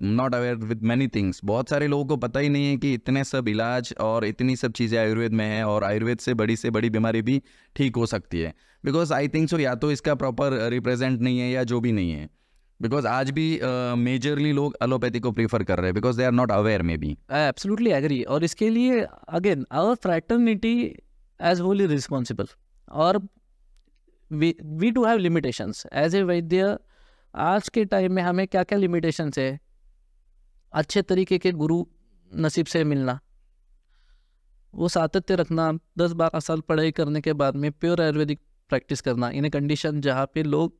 not aware with many things. बहुत सारे लोगों को पता ही नहीं है कि इतने सब इलाज और इतनी सब चीज़ें आयुर्वेद में है, और आयुर्वेद से बड़ी बीमारी भी ठीक हो सकती है। बिकॉज आई थिंक सो या तो इसका प्रॉपर रिप्रेजेंट नहीं है या जो भी नहीं है, बिकॉज आज भी मेजरली लोग एलोपैथी को प्रीफर कर रहे हैं because they are not aware maybe. I absolutely agree, और इसके लिए again our fraternity as wholly responsible, और we do have limitations as a vaidya. आज के टाइम में हमें क्या क्या लिमिटेशंस है? अच्छे तरीके के गुरु नसीब से मिलना, वो सातत्य रखना, 10-12 साल पढ़ाई करने के बाद में प्योर आयुर्वेदिक प्रैक्टिस करना इन ए कंडीशन जहाँ पे लोग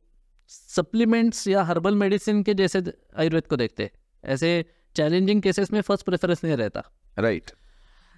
सप्लीमेंट्स या हर्बल मेडिसिन के जैसे आयुर्वेद को देखते हैं। ऐसे चैलेंजिंग केसेस में फर्स्ट प्रेफरेंस नहीं रहता। Right,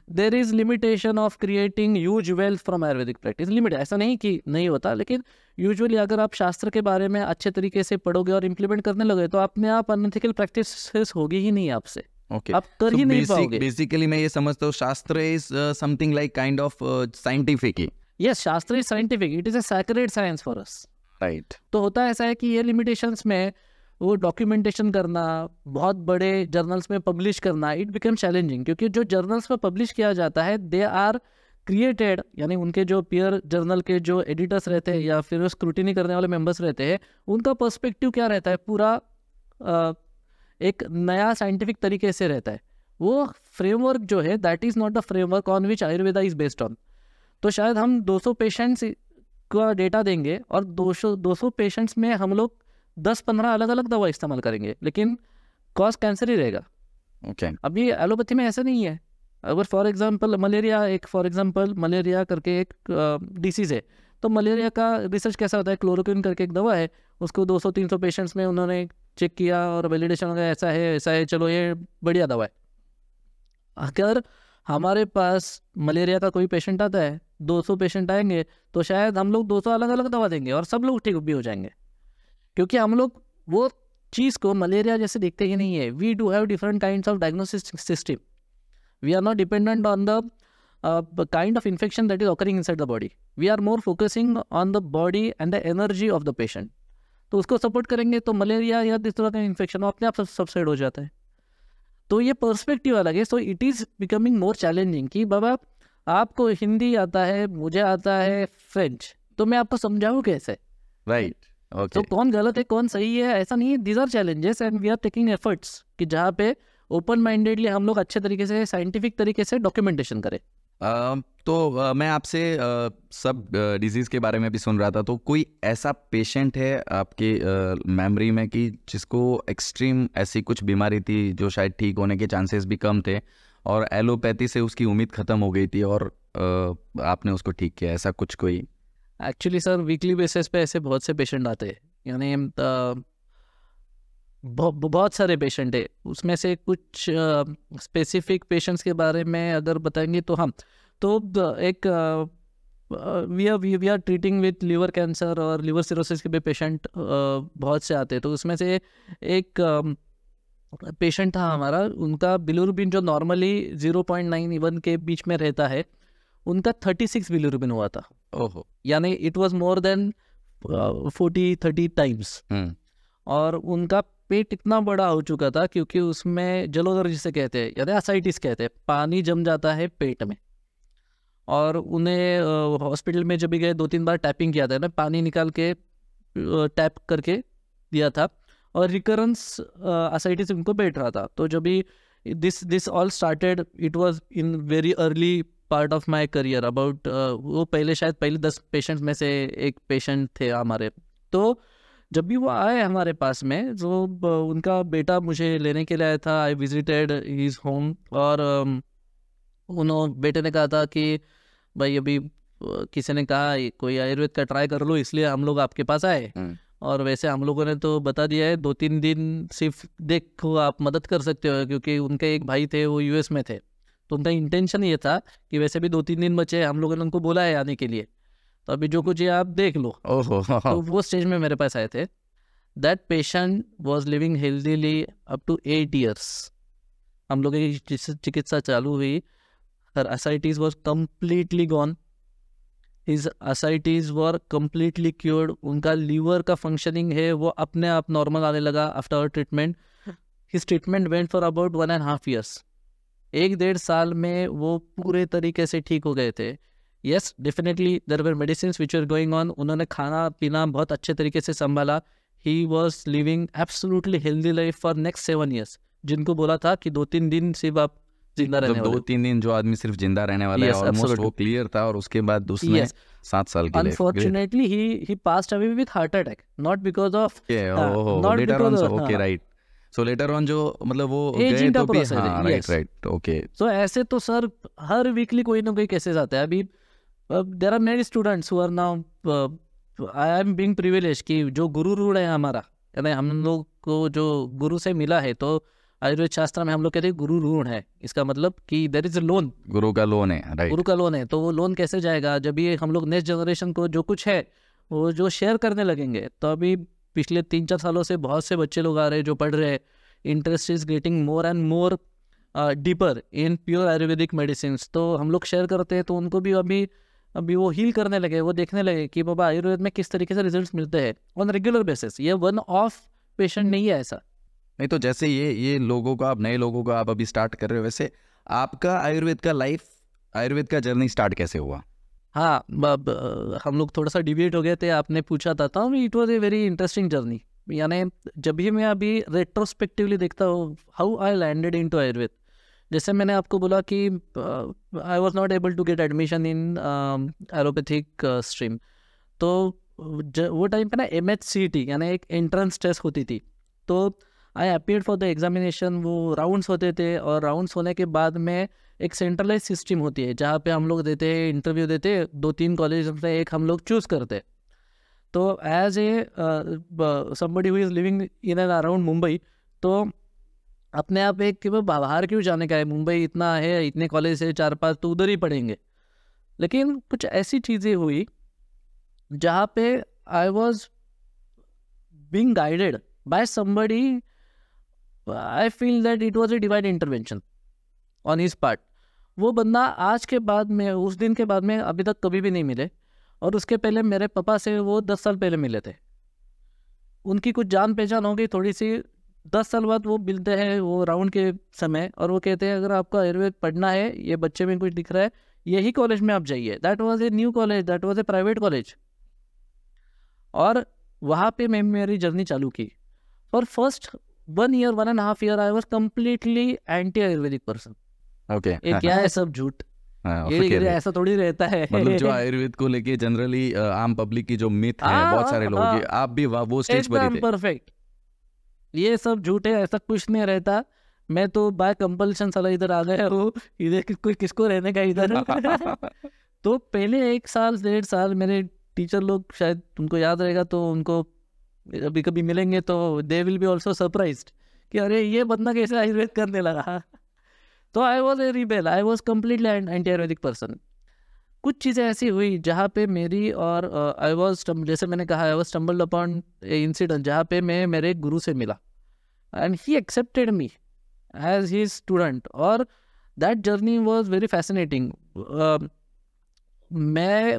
there is limitation of creating huge wealth from Ayurvedic practice. Limit ऐसा नहीं कि नहीं होता, लेकिन यूजुअली अगर आप शास्त्र के बारे में अच्छे तरीके से पढ़ोगे और इम्प्लीमेंट करने लगे तो अपने आप अनएथिकल प्रैक्टिस होगी ही नहीं आपसे। Okay. आप कर ही नहीं पाओगे। बेसिकली मैं ये समझता हूँ shastra is something like kind of scientific. Yes, shastra is scientific, it is a sacred science for us. Right, तो होता ऐसा है कि ये लिमिटेशंस में वो डॉक्यूमेंटेशन करना, बहुत बड़े जर्नल्स में पब्लिश करना, इट बिकम चैलेंजिंग, क्योंकि जो जर्नल्स में पब्लिश किया जाता है दे आर क्रिएटेड, यानी उनके जो पीयर जर्नल के जो एडिटर्स रहते हैं या फिर स्क्रूटिनी करने वाले मेंबर्स रहते हैं, उनका पर्सपेक्टिव क्या रहता है, पूरा एक नया साइंटिफिक तरीके से रहता है। वो फ्रेमवर्क जो है that is not the framework on which Ayurveda is based on. तो शायद हम 200 पेशेंट्स का डेटा देंगे और 200 पेशेंट्स में हम लोग 10-15 अलग अलग दवा इस्तेमाल करेंगे, लेकिन कॉज कैंसर ही रहेगा। ओके, अभी एलोपैथी में ऐसा नहीं है। अगर फॉर एग्जांपल मलेरिया करके एक डिसीज़ है, तो मलेरिया का रिसर्च कैसा होता है, क्लोरोक्विन करके एक दवा है, उसको 200-300 पेशेंट्स में उन्होंने चेक किया और वैलिडेशन हो गया ऐसा है, चलो ये बढ़िया दवा है। अगर हमारे पास मलेरिया का कोई पेशेंट आता है, 200 पेशेंट आएंगे, तो शायद हम लोग 200 अलग अलग दवा देंगे और सब लोग ठीक भी हो जाएंगे, क्योंकि हम लोग वो चीज़ को मलेरिया जैसे देखते ही नहीं है. We do have different kinds of diagnosis system. We are not dependent on the kind of infection that is occurring inside the body. We are more focusing on the body and the energy of the patient. तो उसको सपोर्ट करेंगे तो मलेरिया या इस तरह का इन्फेक्शन अपने आप सबसाइड हो जाता है. तो ये पर्सपेक्टिव अलग है. So it is becoming more challenging कि बाबा आपको हिंदी आता है, मुझे आता है फ्रेंच, तो मैं आपको समझाऊँ कैसे? राइट. तो ओके. कौन गलत है कौन सही है ऐसा नहीं है. These are challenges and we are taking efforts कि जहाँ पे ओपन माइंडेडली हम लोग अच्छे तरीके से साइंटिफिक तरीके से डॉक्यूमेंटेशन करें. मैं आपसे सब डिजीज़ के बारे में भी सुन रहा था. तो कोई ऐसा पेशेंट है आपके मेमोरी में कि जिसको एक्सट्रीम ऐसी कुछ बीमारी थी जो शायद ठीक होने के चांसेस भी कम थे और एलोपैथी से उसकी उम्मीद ख़त्म हो गई थी और आपने उसको ठीक किया, ऐसा कुछ कोई? एक्चुअली सर वीकली बेसिस पे ऐसे बहुत से पेशेंट आते हैं, यानी बहुत सारे पेशेंट है. उसमें से कुछ स्पेसिफिक पेशेंट्स के बारे में अगर बताएंगे तो हम तो एक we are treating with liver cancer और लिवर सिरोसिस के भी पेशेंट बहुत से आते हैं. तो उसमें से एक पेशेंट था हमारा, उनका बिलिरुबिन जो नॉर्मली 0.9 के बीच में रहता है, उनका 36 बिलिरुबिन हुआ था. ओहो. यानी it was more than 40-30 times. और उनका पेट इतना बड़ा हो चुका था क्योंकि उसमें जलोदर जिसे कहते हैं, यानी असाइटिस कहते हैं, पानी जम जाता है पेट में. और उन्हें हॉस्पिटल में जब भी गए 2-3 बार टैपिंग किया था ना, पानी निकाल के टैप करके दिया था और रिकरेंस असाइटिस उनको बैठ रहा था. तो जब भी this all started, it was in very early part of my career. About वो पहले 10 पेशेंट्स में से एक पेशेंट थे हमारे. तो जब भी वो आए हमारे पास में, जो उनका बेटा मुझे लेने के लिए आया था, आई विजिटेड हिज होम और उन्होंने बेटे ने कहा था कि भाई अभी किसी ने कहा कोई आयुर्वेद का ट्राई कर लो, इसलिए हम लोग आपके पास आए. और वैसे हम लोगों ने तो बता दिया है 2-3 दिन सिर्फ देखो आप मदद कर सकते हो, क्योंकि उनके एक भाई थे वो यूएस में थे. तो उनका इंटेंशन ये था कि वैसे भी 2-3 दिन बचे, हम लोगों ने उनको बोला है आने के लिए, तो अभी जो कुछ है आप देख लो. तो वो स्टेज में मेरे पास आए थे. That patient was living healthily up to 8 years. हम लोगों की चिकित्सा चालू हुई. Her ascites was completely gone. His ascites were completely cured. उनका लीवर का फंक्शनिंग है वो अपने आप नॉर्मल आने लगा after treatment. His treatment went for about 1.5 years. 1-1.5 साल में वो पूरे तरीके से ठीक हो गए थे. Yes, definitely there were medicines which were going on. उन्होंने खाना पीना बहुत अच्छे तरीके से संभाला. He was living absolutely healthy life for next 7 years. जिनको बोला था कि 2-3 दिन सिर्फ आप जिंदा रहने वाले. 2-3 दिन जो आदमी सिर्फ जिंदा रहने वाला है, ऑलमोस्ट वो क्लियर था. और उसके बाद उसने 7 साल के लिए unfortunately he passed away with heart attack, not because of later on. Okay, right. So later on जो मतलब वो गए तो भी, राइट. ओके. सो ऐसे तो सर हर वीकली कोई ना कोई केसेस आते हैं. अभी there are many students who are now, I am being privilege कि जो गुरु रूढ़ है हमारा, यानी हम लोग को जो गुरु से मिला है, तो आयुर्वेद शास्त्र में हम लोग कहते हैं गुरु ऋण है. इसका मतलब कि देयर इज अ लोन, गुरु का लोन है. राइट. गुरु का लोन है. तो वो लोन कैसे जाएगा जब ये हम लोग नेक्स्ट जनरेशन को जो कुछ है वो जो शेयर करने लगेंगे. तो अभी पिछले 3-4 सालों से बहुत से बच्चे लोग आ रहे हैं जो पढ़ रहे हैं. Interest is getting more and more deeper in pure Ayurvedic medicine. तो हम लोग शेयर करते हैं तो उनको भी अभी वो हील करने लगे, वो देखने लगे कि बाबा आयुर्वेद में किस तरीके से रिजल्ट्स मिलते हैं ऑन रेगुलर बेसिस. ये वन ऑफ पेशेंट नहीं है ऐसा नहीं. तो जैसे ये लोगों का, आप नए लोगों का आप अभी स्टार्ट कर रहे हो, वैसे आपका आयुर्वेद का जर्नी स्टार्ट कैसे हुआ? हाँ, हम लोग थोड़ा सा डिबेट हो गए थे. आपने पूछा था it was a very interesting journey. यानी जब भी मैं अभी रेट्रोस्पेक्टिवली देखता हूँ how I landed into Ayurveda. जैसे मैंने आपको बोला कि I was not able to get admission in allopathic stream. तो वो टाइम पे ना MHCT यानी एक एंट्रेंस टेस्ट होती थी. तो आई अपीयर्ड फॉर द एग्जामिनेशन. वो राउंड्स होते थे और राउंड्स होने के बाद में एक सेंट्रलाइज सिस्टम होती है जहाँ पे हम लोग देते हैं, इंटरव्यू देते, 2-3 कॉलेज में एक हम लोग चूज़ करते. तो as a somebody who is living in and around Mumbai, तो अपने आप एक कि वो बाहर क्यों जाने का है, मुंबई इतना है, इतने कॉलेज है 4-5, तो उधर ही पढ़ेंगे। लेकिन कुछ ऐसी चीज़ें हुई जहाँ पे I was being guided by somebody, I feel that it was a divine intervention on his part. वो बंदा आज के बाद में, उस दिन के बाद में अभी तक कभी भी नहीं मिले, और उसके पहले मेरे पापा से वो 10 साल पहले मिले थे। उनकी कुछ जान पहचान हो गई थोड़ी सी, 10 साल बाद वो मिलते हैं वो राउंड के समय, और वो कहते हैं अगर आपको आयुर्वेद पढ़ना है, ये बच्चे में कुछ दिख रहा है, यही कॉलेज में आप जाइए। That was a new college, that was a private college. और वहाँ पे मैं मेरी जर्नी चालू की। For first 1 year 1.5 year I was completely anti Ayurvedic person. Okay, ये क्या है सब झूठ, ये ऐसा थोड़ी रहता है। मतलब जो आयुर्वेद को लेके जनरली आम पब्लिक की जो मिथ है बहुत सारे लोगों की, आप भी वो स्टेज पर ही थे। परफेक्ट, ये सब झूठ है, ऐसा कुछ नहीं रहता। मैं तो बाय कंपल्शन साला इधर आ गया हूँ, इधर कोई किसको रहने का इधर। तो पहले 1 साल 1.5 साल मेरे टीचर लोग, शायद तुमको याद रहेगा, तो उनको अभी कभी मिलेंगे तो दे विल बी ऑल्सो सरप्राइज्ड कि अरे ये बंदा कैसे आयुर्वेद करने लगा। तो I was a rebel, I was completely anti Ayurvedic person. कुछ चीज़ें ऐसी हुई जहाँ पे मेरी और आई वॉज, जैसे मैंने कहा, I was stumbled upon a incident जहाँ पे मैं मेरे गुरु से मिला, and he accepted me as he student, और that journey was very fascinating.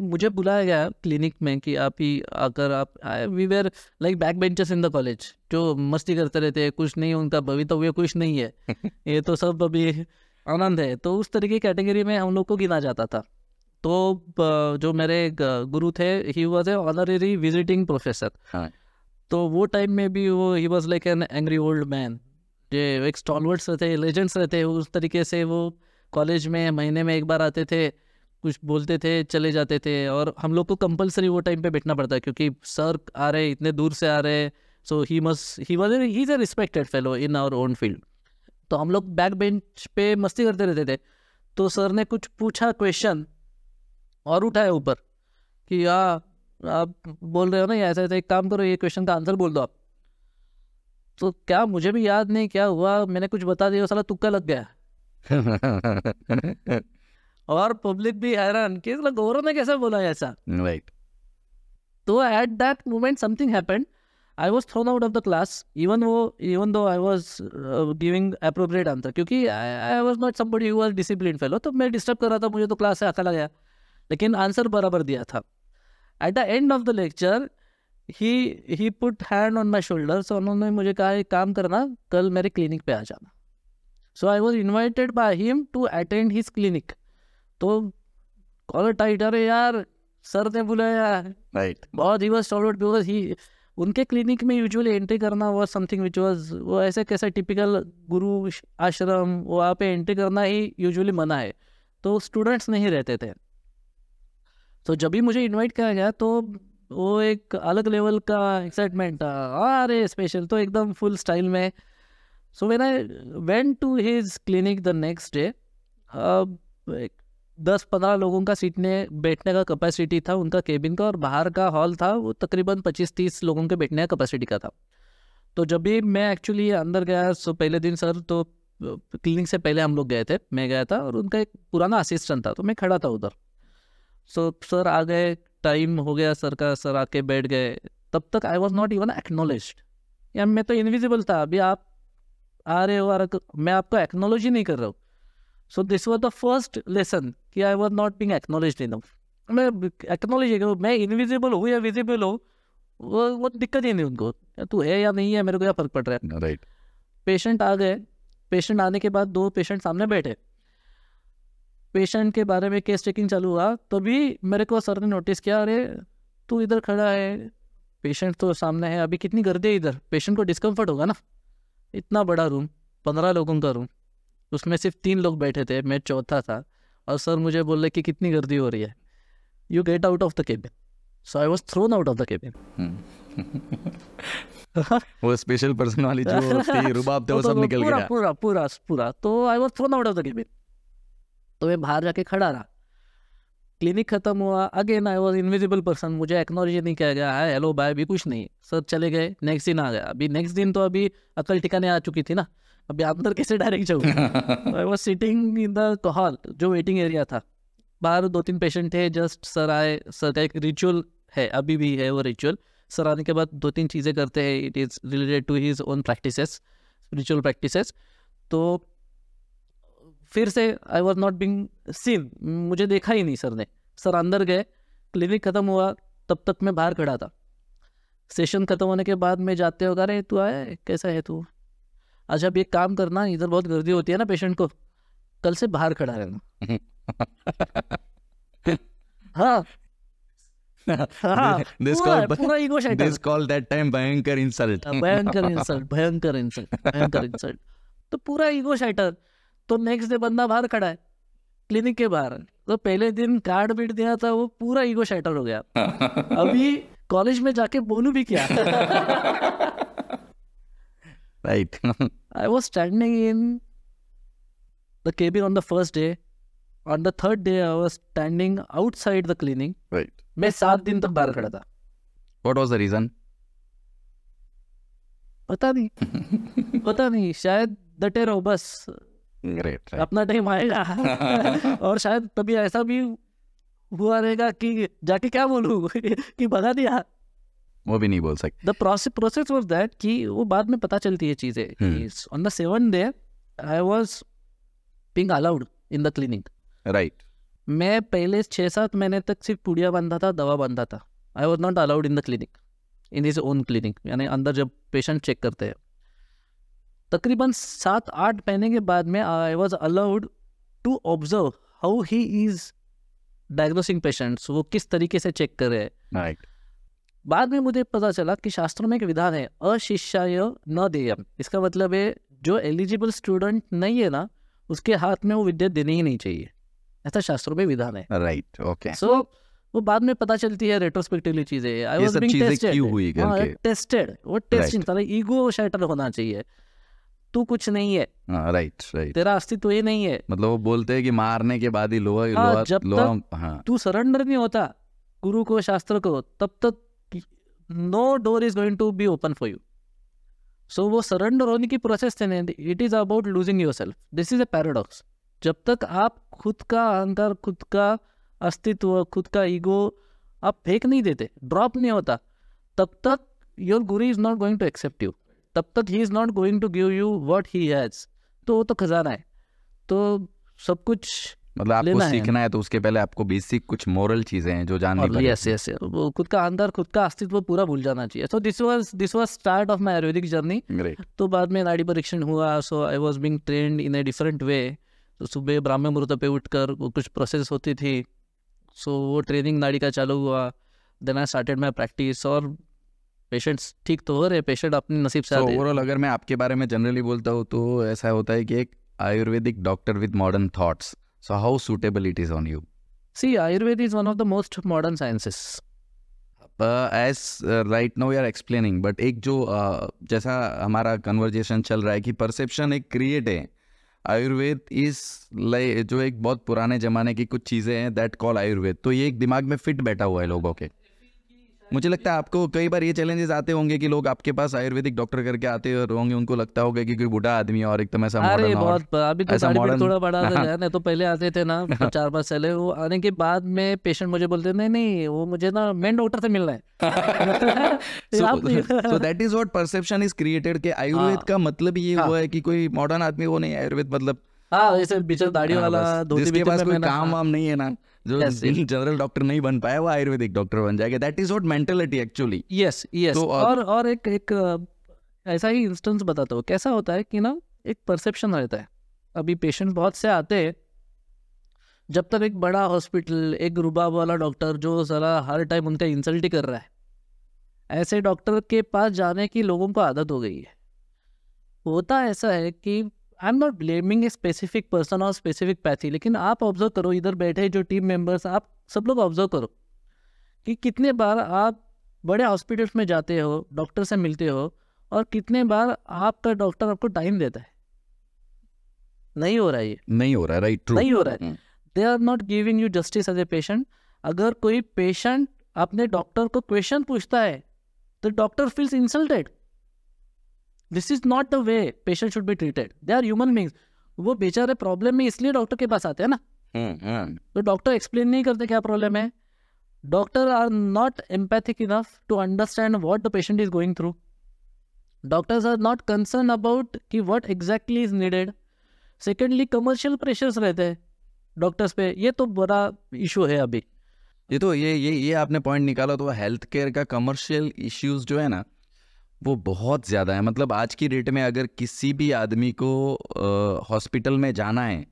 मुझे बुलाया गया क्लिनिक में कि आप ही आकर आप, we were like back benchers in the college, जो मस्ती करते रहते हैं, कुछ नहीं, उनका भवितव्य कुछ नहीं है, ये तो सब अभी आनंद है। तो उस तरीके की कैटेगरी में हम लोग को गिना जाता था। तो जो मेरे गुरु थे, he was a honorary visiting professor. तो वो टाइम में भी वो, he was like an angry old man, जो एक स्टॉलवर्ड्स रहते, लेजेंड्स रहते, उस तरीके से वो कॉलेज में महीने में एक बार आते थे, कुछ बोलते थे, चले जाते थे। और हम लोग को कंपलसरी वो टाइम पे बैठना पड़ता है क्योंकि सर आ रहे, इतने दूर से आ रहे, so he is a respected fellow in our own field. तो हम लोग बैक बेंच पे मस्ती करते रहते थे। तो सर ने कुछ पूछा क्वेश्चन और उठाया ऊपर कि आप बोल रहे हो ना ये ऐसा ऐसा, एक काम करो, ये क्वेश्चन का आंसर बोल दो आप। तो क्या, मुझे भी याद नहीं क्या हुआ, मैंने कुछ बता दिया, साला तुक्का लग गया। और पब्लिक भी हैरान कि गौरव ने कैसे बोला ऐसा, राइट। तो at that moment something happened, I was thrown out of the class, even though I was giving appropriate answer, क्योंकि I was not somebody who was discipline fellow. तो मैं डिस्टर्ब कर रहा था, मुझे तो क्लास से अकेला गया, लेकिन आंसर बराबर दिया था। At the end of the lecture he put hand on my shoulder, so उन्होंने मुझे कहा एक काम करना, कल मेरे क्लिनिक पे आ जाना। So I was invited by him to attend his clinic. तो कॉलर टाइट, अरे यार सर ने बुलाया, राइट। बहुत ही वॉज स्टॉलवर्ड बिकॉज ही, उनके क्लिनिक में यूजुअली एंट्री करना वॉज समथिंग विच वॉज, वो ऐसे कैसे टिपिकल गुरु आश्रम, वहाँ पे एंट्री करना ही यूजुअली मना है, तो स्टूडेंट्स नहीं रहते थे। तो जब भी मुझे इनवाइट किया गया तो वो एक अलग लेवल का एक्साइटमेंट था, अरे स्पेशल, तो एकदम फुल स्टाइल में। So when I went to his clinic the next day, 10-15 लोगों का सीटने बैठने का कैपेसिटी था उनका केबिन का, और बाहर का हॉल था वो तकरीबन 25-30 लोगों के बैठने का कैपेसिटी का था। तो जब भी मैं एक्चुअली अंदर गया, सो पहले दिन सर, तो क्लिनिक से पहले हम लोग गए थे, मैं गया था, और उनका एक पुराना असिस्टेंट था, तो मैं खड़ा था उधर। सो सर आ गए, टाइम हो गया सर का, सर आके बैठ गए। तब तक आई वॉज नॉट इवन एक्नॉलेज्ड, या मैं तो इनविजिबल था। अभी आप आ रहे हो और मैं आपको एक्नॉलेज ही नहीं कर रहा हूँ। So this was the first lesson कि I was not being acknowledged enough. मैं एक्नॉलेज, मैं इनविजिबल हूँ या विजिबल हूँ, वो दिक्कत ही नहीं उनको, तू है या नहीं है, मेरे को क्या फर्क पड़ रहा है। राइट। पेशेंट आ गए, पेशेंट आने के बाद 2 पेशेंट सामने बैठे, पेशेंट के बारे में केस टेकिंग चालू हुआ। तभी मेरे को सर ने नोटिस किया, अरे तू इधर खड़ा है, पेशेंट तो सामने है, अभी कितनी गर्दी है इधर, पेशेंट को डिस्कम्फर्ट होगा ना। इतना बड़ा रूम, 15 लोगों का रूम, उसमें सिर्फ 3 लोग बैठे थे, मैं चौथा था, और सर मुझे बोल रहे कि कितनी गर्दी हो रही है, you get out of the cabin. So I was thrown out of the cabin. वो स्पेशल पर्सन वाली जो थी, रुबाब थे, वो सब निकल गया पूरा। तो आई was thrown out of the cabin. तो मैं बाहर जाके खड़ा रहा, क्लिनिक खत्म हुआ, again I was invisible person, मुझे एक्नॉलेज नहीं किया गया, हाय हेलो बाय भी कुछ नहीं। सर चले गए, नेक्स्ट दिन आ गया। अभी नेक्स्ट दिन तो अभी अकल ठिकाने आ चुकी थी ना, अभी अंदर कैसे डायरेक्ट जाऊँ? I was sitting in the hall, जो वेटिंग एरिया था। बाहर 2-3 पेशेंट थे, जस्ट सर आए। सर का एक रिचुअल है, अभी भी है वो रिचुअल। सर आने के बाद 2-3 चीज़ें करते हैं, it is related to his own practices, ritual practices. तो फिर से I was not being seen, मुझे देखा ही नहीं सर ने। सर अंदर गए, क्लिनिक ख़त्म हुआ, तब तक मैं बाहर खड़ा था। सेशन ख़त्म होने के बाद मैं जाते हो, अरे तू आया, कैसा है तू? अच्छा अब एक काम करना, इधर बहुत गर्दी होती है ना पेशेंट को, कल से बाहर खड़ा रहना। हाँ हाँ, पूरा ego shatter. This call that time भयंकर इंसल्ट। भयंकर इंसल्ट, भयंकर इंसल्ट, भयंकर इंसल्ट। तो पूरा ईगो शाइटर। तो नेक्स्ट डे बंदा बाहर खड़ा है क्लिनिक के बाहर। तो पहले दिन कार्ड बीट दिया था, वो पूरा ईगो शाइटर हो गया। अभी कॉलेज में जाके बोलूं भी क्या? Right. I was standing in the cabin on the first day. On the third day, I was standing outside the clinic. Right. मैं 7 दिन तक बाहर खड़ा था। What was the reason? पता नहीं, शायद डटे रहो बस। Great. अपना टाइम आएगा। और शायद कभी ऐसा भी हुआ रहेगा कि जाके क्या बोलूँ कि भगा दिया। वो भी नहीं बोल सकते। The process was that कि वो बाद में पता चलती है चीज़ें। On the 7th day, I was being allowed in the clinic. Right. मैं पहले 6-7 महीने तक सिर्फ पुड़िया बांधा था, दवा बांधा था। I was not allowed in the clinic, in his own clinic, यानी अंदर जब पेशेंट चेक करते हैं। तकरीबन 7-8 महीने के बाद में I was allowed to observe how he is diagnosing patients, वो किस तरीके से चेक कर रहे हैं। Right. बाद में मुझे पता चला कि शास्त्रों में एक विधान है, अशिष्याय न देयम। इसका मतलब है जो एलिजिबल स्टूडेंट नहीं है ना, उसके हाथ में वो विद्या देनी ही नहीं चाहिए, ऐसा शास्त्रों में विधान है। Right. Okay. सो वो बाद में पता चलती है रेट्रोस्पेक्टिवली चीजें। आई वाज बीइंग टेस्टेड, वो टेस्टिंग था। ईगो शाइटर होना चाहिए, तू कुछ नहीं है। Right right. तेरा अस्तित्व ये नहीं है। मतलब वो बोलते हैं कि मारने के बाद ही लोहा जब तक तू सरेंडर नहीं होता गुरु को, शास्त्र को, तब तक no door is going to be open for you. So वो सरेंडर होने की प्रोसेस थे, it is about losing yourself. This is a paradox. जब तक आप खुद का अहंकार, खुद का अस्तित्व, खुद का ईगो आप फेंक नहीं देते, ड्रॉप नहीं होता, तब तक your guru is not going to accept you, तब तक he is not going to give you what he has. तो वो तो खजाना है, तो सब कुछ मतलब आपको सीखना है तो उसके पहले आपको बेसिक कुछ मोरल चीजें हैं जो जाननी पड़ेगी। यस, वो खुद का अंदर, खुद का अस्तित्व पूरा भूल जाना चाहिए। So this was start of my Ayurvedic journey. तो बाद में नाड़ी परीक्षण हुआ, so I was being trained in a different way. तो सुबह ब्राह्मण मुहूर्त पे उठकर वो कुछ प्रोसेस होती थी, सो वो ट्रेनिंग नाड़ी का चालू हुआ। Then I started my practice, और पेशेंट्स ठीक तो हो रहे, पेशेंट अपने नसीब से आते हैं। ओवरऑल अगर मैं आपके बारे में जनरली बोलता हूँ तो ऐसा होता है कि एक Ayurvedic doctor with modern thoughts, so how suitable it is on you? See, Ayurveda is one of the most modern sciences. As right now we are explaining, but एक जो जैसा हमारा कन्वर्जेशन चल रहा है कि परसेप्शन एक क्रिएट है, आयुर्वेद इज लाइक जो एक बहुत पुराने जमाने की कुछ चीज़ें हैं दैट कॉल आयुर्वेद, तो ये एक दिमाग में फिट बैठा हुआ है लोगों के। मुझे लगता है आपको कई बार ये चैलेंजेस आते होंगे कि लोग आपके पास आयुर्वेदिक डॉक्टर करके आते होंगे, उनको लगता होगा कि कोई बूढ़ा आदमी और एकदम ऐसा मॉडर्न। अरे बहुत, अभी तो दाढ़ी भी थोड़ा बढ़ा दिया है, तो पहले आते थे ना 4 साल पहले, वो आने के बाद में पेशेंट मुझे बोलते नहीं वो मुझे ना मेन डॉक्टर से मिलना है। So that is what perception is created के आयुर्वेद का मतलब ये हुआ है कि कोई मॉडर्न आदमी वो नहीं, आयुर्वेद मतलब ऐसे बिचर दाढ़ी वाला, जिसके पास कोई काम वाम नहीं है ना, जो जनरल डॉक्टर नहीं बन पाया वो आयुर्वेदिक डॉक्टर बन जाएगा। That is what mentality actually. Yes. और एक ऐसा ही इंस्टेंस बताता हूँ। कैसा होता है कि ना एक परसेप्शन रहता है। अभी पेशेंट बहुत से आते हैं, जब तक एक बड़ा हॉस्पिटल, एक रुबाब वाला डॉक्टर जो जरा हर टाइम उनका इंसल्ट ही कर रहा है, ऐसे डॉक्टर के पास जाने की लोगों को आदत हो गई है। होता ऐसा है कि I am not blaming a specific person और स्पेसिफिक पैथी, लेकिन आप ऑब्जर्व करो, इधर बैठे जो टीम मेंबर्स, आप सब लोग ऑब्जर्व करो कि कितने बार आप बड़े हॉस्पिटल्स में जाते हो, डॉक्टर से मिलते हो, और कितने बार आपका डॉक्टर आपको टाइम देता है। नहीं हो रहा है, ये नहीं हो रहा है। राइट, ट्रू, नहीं हो रहा है। They are not giving you justice as a patient. अगर कोई पेशेंट अपने डॉक्टर को क्वेश्चन पूछता है तो doctor feels insulted. This is not the way patient should be treated. They are human beings. वो बेचारे प्रॉब्लम में इसलिए डॉक्टर के पास आते हैं ना. तो डॉक्टर एक्सप्लेन नहीं करते क्या प्रॉब्लम है. Doctor are not empathic enough to understand what the patient is going through. Doctors are not concern about कि what exactly is needed. Secondly commercial pressures रहते हैं डॉक्टर्स पे. ये तो बड़ा इशू है अभी. ये तो ये आपने पॉइंट निकाला. तो हेल्थ केयर का कमर्शियल इश्यूज जो है ना वो बहुत ज़्यादा है. मतलब आज की डेट में अगर किसी भी आदमी को हॉस्पिटल में जाना है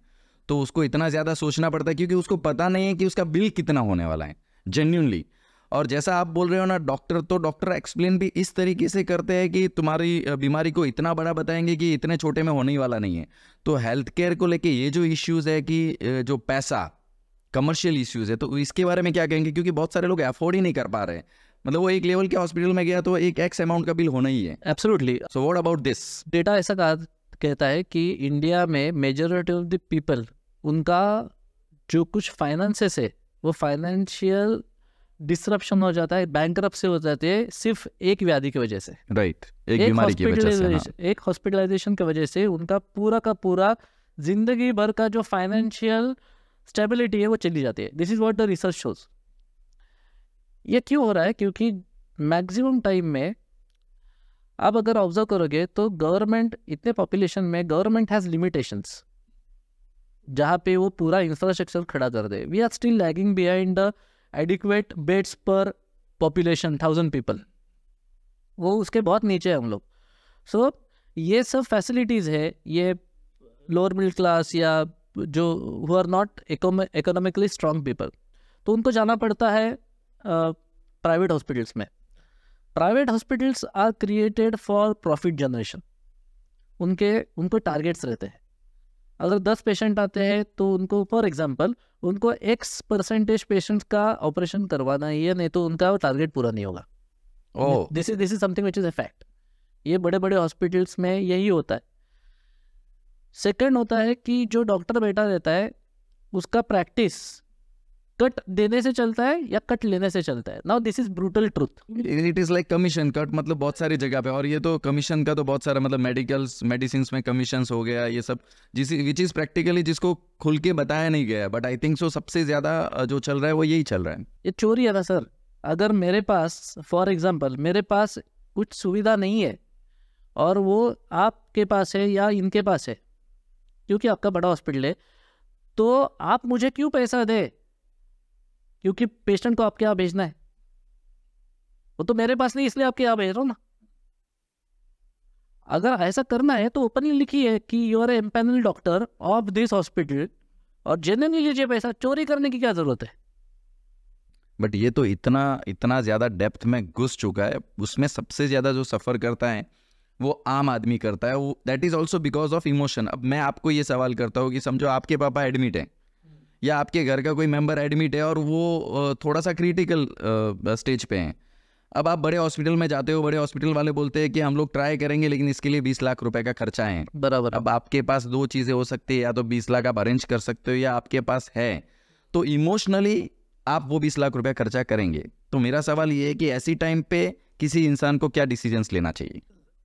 तो उसको इतना ज़्यादा सोचना पड़ता है क्योंकि उसको पता नहीं है कि उसका बिल कितना होने वाला है जेन्युइनली. और जैसा आप बोल रहे हो ना डॉक्टर एक्सप्लेन भी इस तरीके से करते हैं कि तुम्हारी बीमारी को इतना बड़ा बताएंगे कि इतने छोटे में होने ही वाला नहीं है. तो हेल्थ केयर को लेके ये जो इश्यूज़ है कि जो पैसा कमर्शियल इश्यूज़ है तो इसके बारे में क्या कहेंगे? क्योंकि बहुत सारे लोग अफोर्ड ही नहीं कर पा रहे हैं. मतलब वो एक लेवल के हॉस्पिटल में गया तो एक एक्स अमाउंट का बिल होना ही है. Absolutely. So what about this? Data ऐसा कहता है कि इंडिया में मेजॉरिटी ऑफ द पीपल उनका जो कुछ फाइनेंसेस है वो फाइनेंशियल डिसरप्शन हो जाता है, बैंकरप्ट से हो जाते हैं सिर्फ एक व्याधि की वजह से. राइट. एक बीमारी की वजह से. हाँ. एक हॉस्पिटलाइजेशन की वजह से उनका पूरा का पूरा जिंदगी भर का जो फाइनेंशियल स्टेबिलिटी है वो चली जाती है. This is what the research shows. ये क्यों हो रहा है? क्योंकि मैक्सिमम टाइम में आप अगर ऑब्जर्व करोगे तो गवर्नमेंट इतने पॉपुलेशन में गवर्नमेंट हैज़ लिमिटेशंस जहाँ पे वो पूरा इंफ्रास्ट्रक्चर खड़ा कर दे. We are still lagging behind the adequate beds per population 1000 people. वो उसके बहुत नीचे है हम लोग. सो ये सब फैसिलिटीज़ है ये लोअर मिडिल क्लास या जो who are not economically strong people तो उनको जाना पड़ता है प्राइवेट हॉस्पिटल्स में. Private hospitals are created for profit generation. उनको टारगेट्स रहते हैं. अगर 10 पेशेंट आते हैं तो उनको फॉर एग्जांपल उनको X% पेशेंट्स का ऑपरेशन करवाना ही है, नहीं तो उनका टारगेट पूरा नहीं होगा. This is something which is a fact. ये बड़े बड़े हॉस्पिटल्स में यही होता है. सेकंड होता है कि जो डॉक्टर बैठा रहता है उसका प्रैक्टिस कट देने से चलता है या कट लेने से चलता है. Now this is brutal truth. It is like commission cut. मतलब बहुत सारी जगह पे. और ये तो कमीशन का तो बहुत सारा मतलब मेडिसिन में कमीशंस हो गया ये सब विच इज प्रैक्टिकली जिसको खुल के बताया नहीं गया. बट आई थिंक सो सबसे ज़्यादा जो चल रहा है वो यही चल रहा है. ये चोरी है ना सर. अगर मेरे पास फॉर एग्जाम्पल मेरे पास कुछ सुविधा नहीं है और वो आपके पास है या इनके पास है क्योंकि आपका बड़ा हॉस्पिटल है तो आप मुझे क्यों पैसा दे? क्योंकि पेशेंट को आपके यहाँ भेजना है. वो तो मेरे पास नहीं इसलिए आपके यहाँ भेज रहा हूँ ना. अगर ऐसा करना है तो ओपनली लिखिए कि you are empanel doctor of this hospital और जेन्युइनली लीजिए पैसा. चोरी करने की क्या जरूरत है? बट ये तो इतना ज़्यादा डेप्थ में घुस चुका है. उसमें सबसे ज़्यादा जो सफ़र करता है वो आम आदमी करता है. वो that is also because of emotion. अब मैं आपको ये सवाल करता हूँ कि समझो आपके पापा एडमिट हैं या आपके घर का कोई मेंबर एडमिट है और वो थोड़ा सा क्रिटिकल स्टेज पे हैं. अब आप बड़े हॉस्पिटल में जाते हो, बड़े हॉस्पिटल वाले बोलते हैं कि हम लोग ट्राई करेंगे लेकिन इसके लिए 20 लाख रुपए का खर्चा है. बराबर. अब आपके पास दो चीज़ें हो सकती है, या तो 20 लाख आप अरेंज कर सकते हो या आपके पास है तो इमोशनली आप वो 20 लाख रुपया खर्चा करेंगे. तो मेरा सवाल ये है कि ऐसी टाइम पे किसी इंसान को क्या डिसीजंस लेना चाहिए?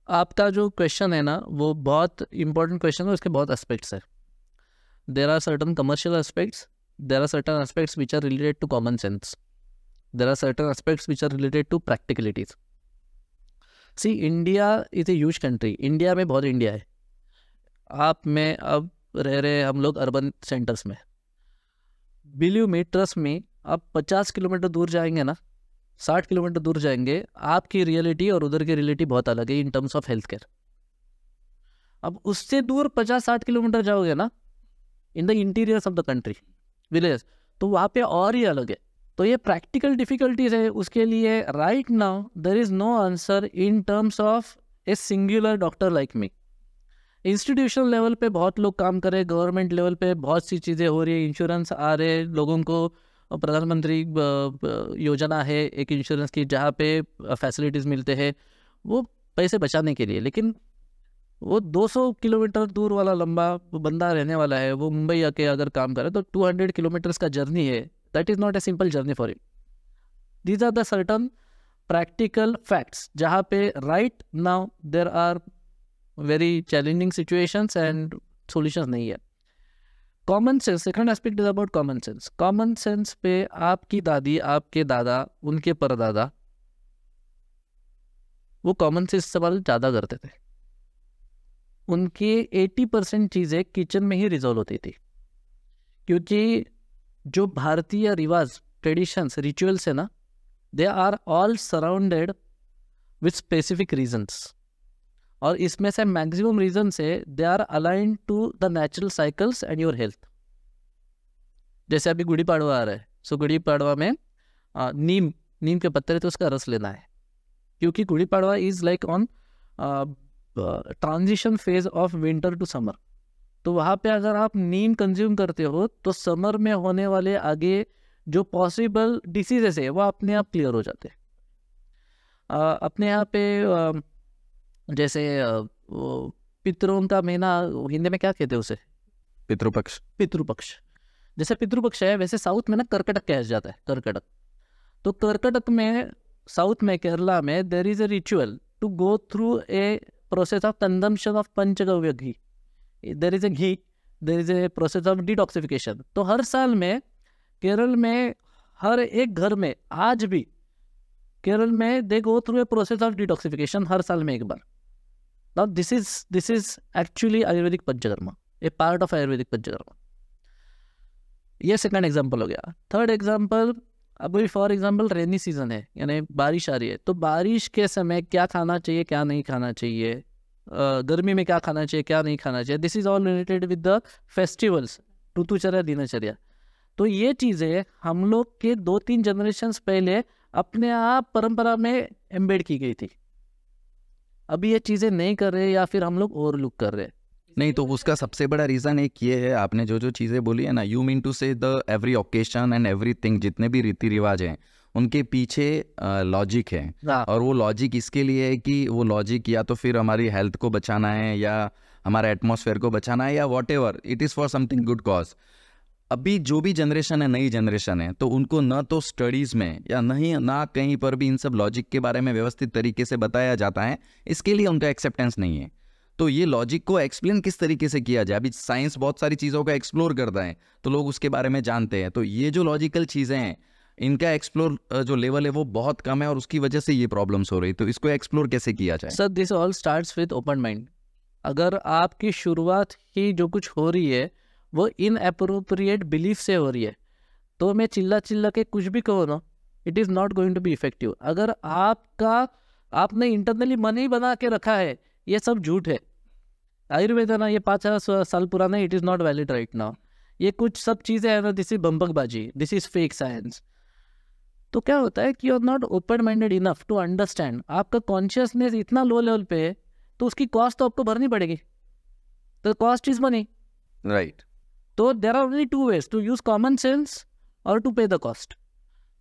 आपका जो क्वेश्चन है ना वो बहुत इंपॉर्टेंट क्वेश्चन है. उसके बहुत एस्पेक्ट्स है. There are certain commercial aspects, there are certain aspects which are related to common sense, there are certain aspects which are related to practicalities. See, India is a huge country. India में बहुत इंडिया है. आप में अब रह रहे हम लोग अर्बन सेंटर्स में. बिलीव मी, ट्रस्ट मी, आप 50 किलोमीटर दूर जाएंगे ना, 60 किलोमीटर दूर जाएंगे, आपकी रियलिटी और उधर की रियलिटी बहुत अलग है in terms of health care. अब उससे दूर 50-60 किलोमीटर जाओगे ना in the interiors of the country village तो वहाँ पे और ही अलग है. तो ये प्रैक्टिकल डिफिकल्टीज है. उसके लिए right now there is no answer in terms of a singular doctor like me. Institutional level पे बहुत लोग काम कर रहे हैं, गवर्नमेंट लेवल पे बहुत सी चीज़ें हो रही है, इंश्योरेंस आ रहे हैं लोगों को. प्रधानमंत्री योजना है एक इंश्योरेंस की जहाँ पे फैसिलिटीज़ मिलते हैं वो पैसे बचाने के लिए. लेकिन वो 200 किलोमीटर दूर वाला लंबा बंदा रहने वाला है, वो मुंबई आके अगर काम करे तो 200 किलोमीटर्स का जर्नी है. That is not a simple journey for him. These are the certain practical facts जहाँ पे right now there are very challenging situations and solutions नहीं है। Common sense, second aspect is about common sense. Common sense पे आपकी दादी, आपके दादा, उनके परदादा वो कॉमन सेंस इस्तेमाल ज़्यादा करते थे। उनकी 80% चीज़ें किचन में ही रिजॉल्व होती थी, क्योंकि जो भारतीय रिवाज, ट्रेडिशंस, रिचुअल्स है ना, they are all surrounded with specific reasons, और इसमें से मैक्सिमम रीजन से they are aligned to the natural cycles and your health. जैसे अभी गुड़ी पाड़वा आ रहा है, सो गुड़ी पाड़वा में नीम के पत्ते तो उसका रस लेना है, क्योंकि Gudi Padwa is like on transition phase of winter to summer. तो वहाँ पे अगर आप नीम कंज्यूम करते हो तो समर में होने वाले आगे जो पॉसिबल डिसीजेस है वो अपने आप क्लियर हो जाते हैं। अपने यहाँ पे जैसे पितरों का महीना हिंदी में क्या कहते हैं उसे? पितृपक्ष। पितृपक्ष, जैसे पितृपक्ष है वैसे साउथ में ना कर्कटक कहा जाता है, कर्कटक। तो कर्कटक में, साउथ में, केरला में there is a ritual to go through a process of consumption of panchagavya ghee. There is a ghee, there is a process of detoxification. तो हर साल में केरल में हर एक घर में, आज भी केरल में they go through a process of detoxification हर साल में एक बार। Now this is actually Ayurvedic panchakarma, a part of Ayurvedic panchakarma. ये सेकंड एग्जांपल हो गया। थर्ड एग्जांपल, अभी फॉर एग्जांपल रेनी सीजन है, यानी बारिश आ रही है, तो बारिश के समय क्या खाना चाहिए, क्या नहीं खाना चाहिए, गर्मी में क्या खाना चाहिए, क्या नहीं खाना चाहिए, this is all related with the festivals, ritucharya, dinacharya. तो ये चीज़ें हम लोग के 2-3 जनरेशन्स पहले अपने आप परंपरा में एम्बेड की गई थी। अभी ये चीज़ें नहीं कर रहे, या फिर हम लोग ओवरलुक कर रहे हैं। नहीं, तो उसका सबसे बड़ा रीज़न एक ये है, आपने जो जो चीज़ें बोली है ना, यू मीन टू से the every occasion and everything, जितने भी रीति रिवाज हैं उनके पीछे लॉजिक है। और वो लॉजिक इसके लिए है कि वो लॉजिक या तो फिर हमारी हेल्थ को बचाना है, या हमारे एटमॉस्फेयर को बचाना है, या what ever it is for something good cause. अभी जो भी जनरेशन है, नई जनरेशन है, तो उनको न तो स्टडीज़ में या नहीं ना कहीं पर भी इन सब लॉजिक के बारे में व्यवस्थित तरीके से बताया जाता है, इसके लिए उनका एक्सेप्टेंस नहीं है। तो ये लॉजिक को एक्सप्लेन किस तरीके से किया जाए, अभी साइंस बहुत सारी चीज़ों को एक्सप्लोर करता है तो लोग उसके बारे में जानते हैं, तो ये जो लॉजिकल चीज़ें हैं इनका एक्सप्लोर जो लेवल है वो बहुत कम है, और उसकी वजह से ये प्रॉब्लम्स हो रही। तो इसको एक्सप्लोर कैसे किया जाए? Sir, this all starts with open mind. अगर आपकी शुरुआत ही जो कुछ हो रही है वो इनएप्रोप्रिएट बिलीफ से हो रही है, तो मैं चिल्ला चिल्ला के कुछ भी कहो ना, it is not going to be effective. अगर आपने इंटरनली मन ही बना के रखा है ये सब झूठ है, आयुर्वेद है ना, ये 5,000 साल पुराना है, it is not valid right now, ये कुछ सब चीज़ें हैं ना, दिस इज बम्बकबाजी, दिस इज फेक साइंस। तो क्या होता है कि you are not open minded enough to understand. आपका कॉन्शियसनेस इतना लो लेवल पे है तो उसकी कॉस्ट तो आपको भरनी पड़ेगी, तो कॉस्ट इज मनी, राइट। तो there are only 2 ways, to use common sense और टू पे द कॉस्ट।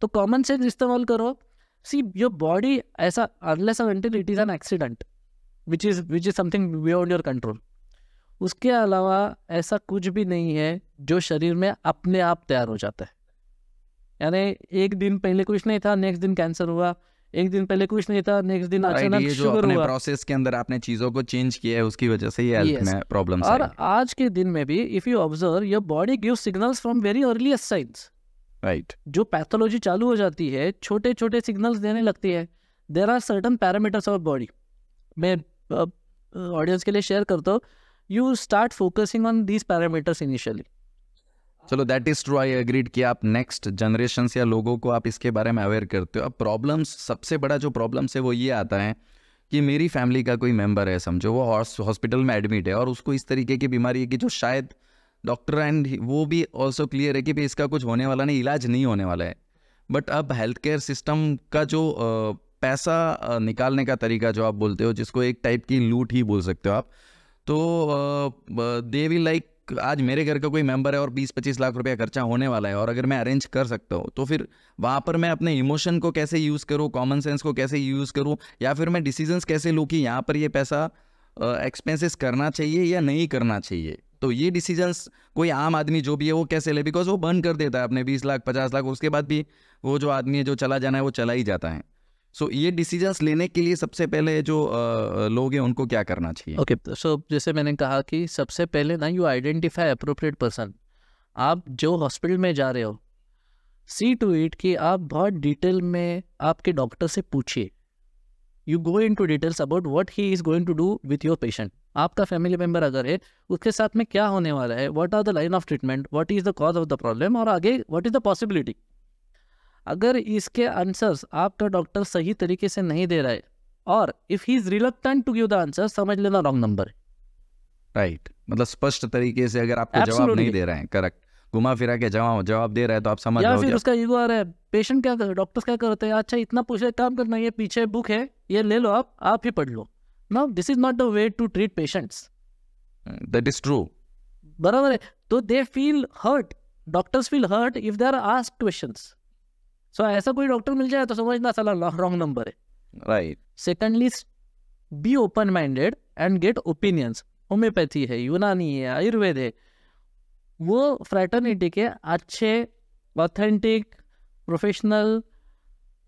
तो कॉमन सेंस इस्तेमाल करो। सी योर बॉडी, ऐसा unless until it is an accident which is something beyond your control, उसके अलावा ऐसा कुछ भी नहीं है जो शरीर में अपने आप तैयार हो जाता है। यानी एक दिन पहले कुछ नहीं था, नेक्स्ट दिन कैंसर हुआ, एक दिन पहले कुछ नहीं था, नेक्स्ट दिन अचानक शुगर हुआ। प्रोसेस के अंदर आपने चीजों को चेंज किया है, उसकी वजह से ये हेल्थ में प्रॉब्लम्स और आज के दिन में भी if you observe, your body gives signals from very earliest science. Right. जो पैथोलॉजी चालू हो जाती है, छोटे छोटे सिग्नल्स देने लगती है। There are certain parameters of body, मैं ऑडियंस के लिए शेयर करता हूँ। You start focusing on these parameters initially. चलो, that is true, I agreed कि आप नेक्स्ट जनरेशन या लोगों को आप इसके बारे में अवेयर करते हो। अब प्रॉब्लम्स, सबसे बड़ा जो प्रॉब्लम्स है वो ये आता है कि मेरी फैमिली का कोई मेंबर है, समझो वो हॉस्पिटल में एडमिट है और उसको इस तरीके की बीमारी है कि जो शायद डॉक्टर एंड वो भी ऑल्सो क्लियर है कि भाई इसका कुछ होने वाला नहीं, इलाज नहीं होने वाला है। बट अब हेल्थ केयर सिस्टम का जो पैसा निकालने का तरीका जो आप बोलते हो, जिसको एक टाइप की लूट ही बोल सकते हो आप, तो दे विल लाइक, आज मेरे घर का कोई मेंबर है और 20-25 लाख रुपया खर्चा होने वाला है, और अगर मैं अरेंज कर सकता हूँ तो फिर वहाँ पर मैं अपने इमोशन को कैसे यूज़ करूँ, कॉमन सेंस को कैसे यूज़ करूँ, या फिर मैं डिसीजंस कैसे लूँ कि यहाँ पर ये पैसा एक्सपेंसेस करना चाहिए या नहीं करना चाहिए। तो ये डिसीजंस कोई आम आदमी जो भी है वो कैसे ले, बिकॉज वो बर्न कर देता है अपने 20 लाख 50 लाख, उसके बाद भी वो जो आदमी है जो चला जाना है वो चला ही जाता है। सो ये डिसीजंस लेने के लिए सबसे पहले जो लोग हैं उनको क्या करना चाहिए? ओके, सो जैसे मैंने कहा कि सबसे पहले ना यू आइडेंटिफाई अप्रोप्रिएट पर्सन। आप जो हॉस्पिटल में जा रहे हो, सी टू इट कि आप बहुत डिटेल में आपके डॉक्टर से पूछिए। You go into details about what he is going to do with your patient. आपका फैमिली मेम्बर अगर है, उसके साथ में क्या होने वाला है, what are the line of treatment, what is the cause of the problem, और आगे व्हाट इज द पॉसिबिलिटी। अगर इसके आंसर्स आपका डॉक्टर सही तरीके से नहीं दे रहा है, और if he is reluctant to give the answer, समझ लेना रॉन्ग नंबर है। राइट, मतलब स्पष्ट तरीके से अगर आपको जवाब Absolutely. नहीं दे रहे हैं, करेक्ट, घुमा फिरा के जवाब दे रहा है, तो आप समझ या जाओगे फिर उसका ईगो आ रहा है। पेशेंट क्या कर, डॉक्टर्स क्या करते हैं, अच्छा इतना पूछे, काम करना, ये पीछे बुक है, ये ले लो, आप ही पढ़ लो। No, this is not the way to treat patients. That is true. बराबर है। तो they feel hurt, doctors feel hurt if they are asked questions. So ऐसा कोई डॉक्टर मिल जाए तो समझना साला रॉन्ग नंबर है। Right. Secondly, be open minded and get opinions. Homeopathy है, यूनानी है, आयुर्वेद है, वो फ्रैटर्निटी के अच्छे, ऑथेंटिक, प्रोफेशनल,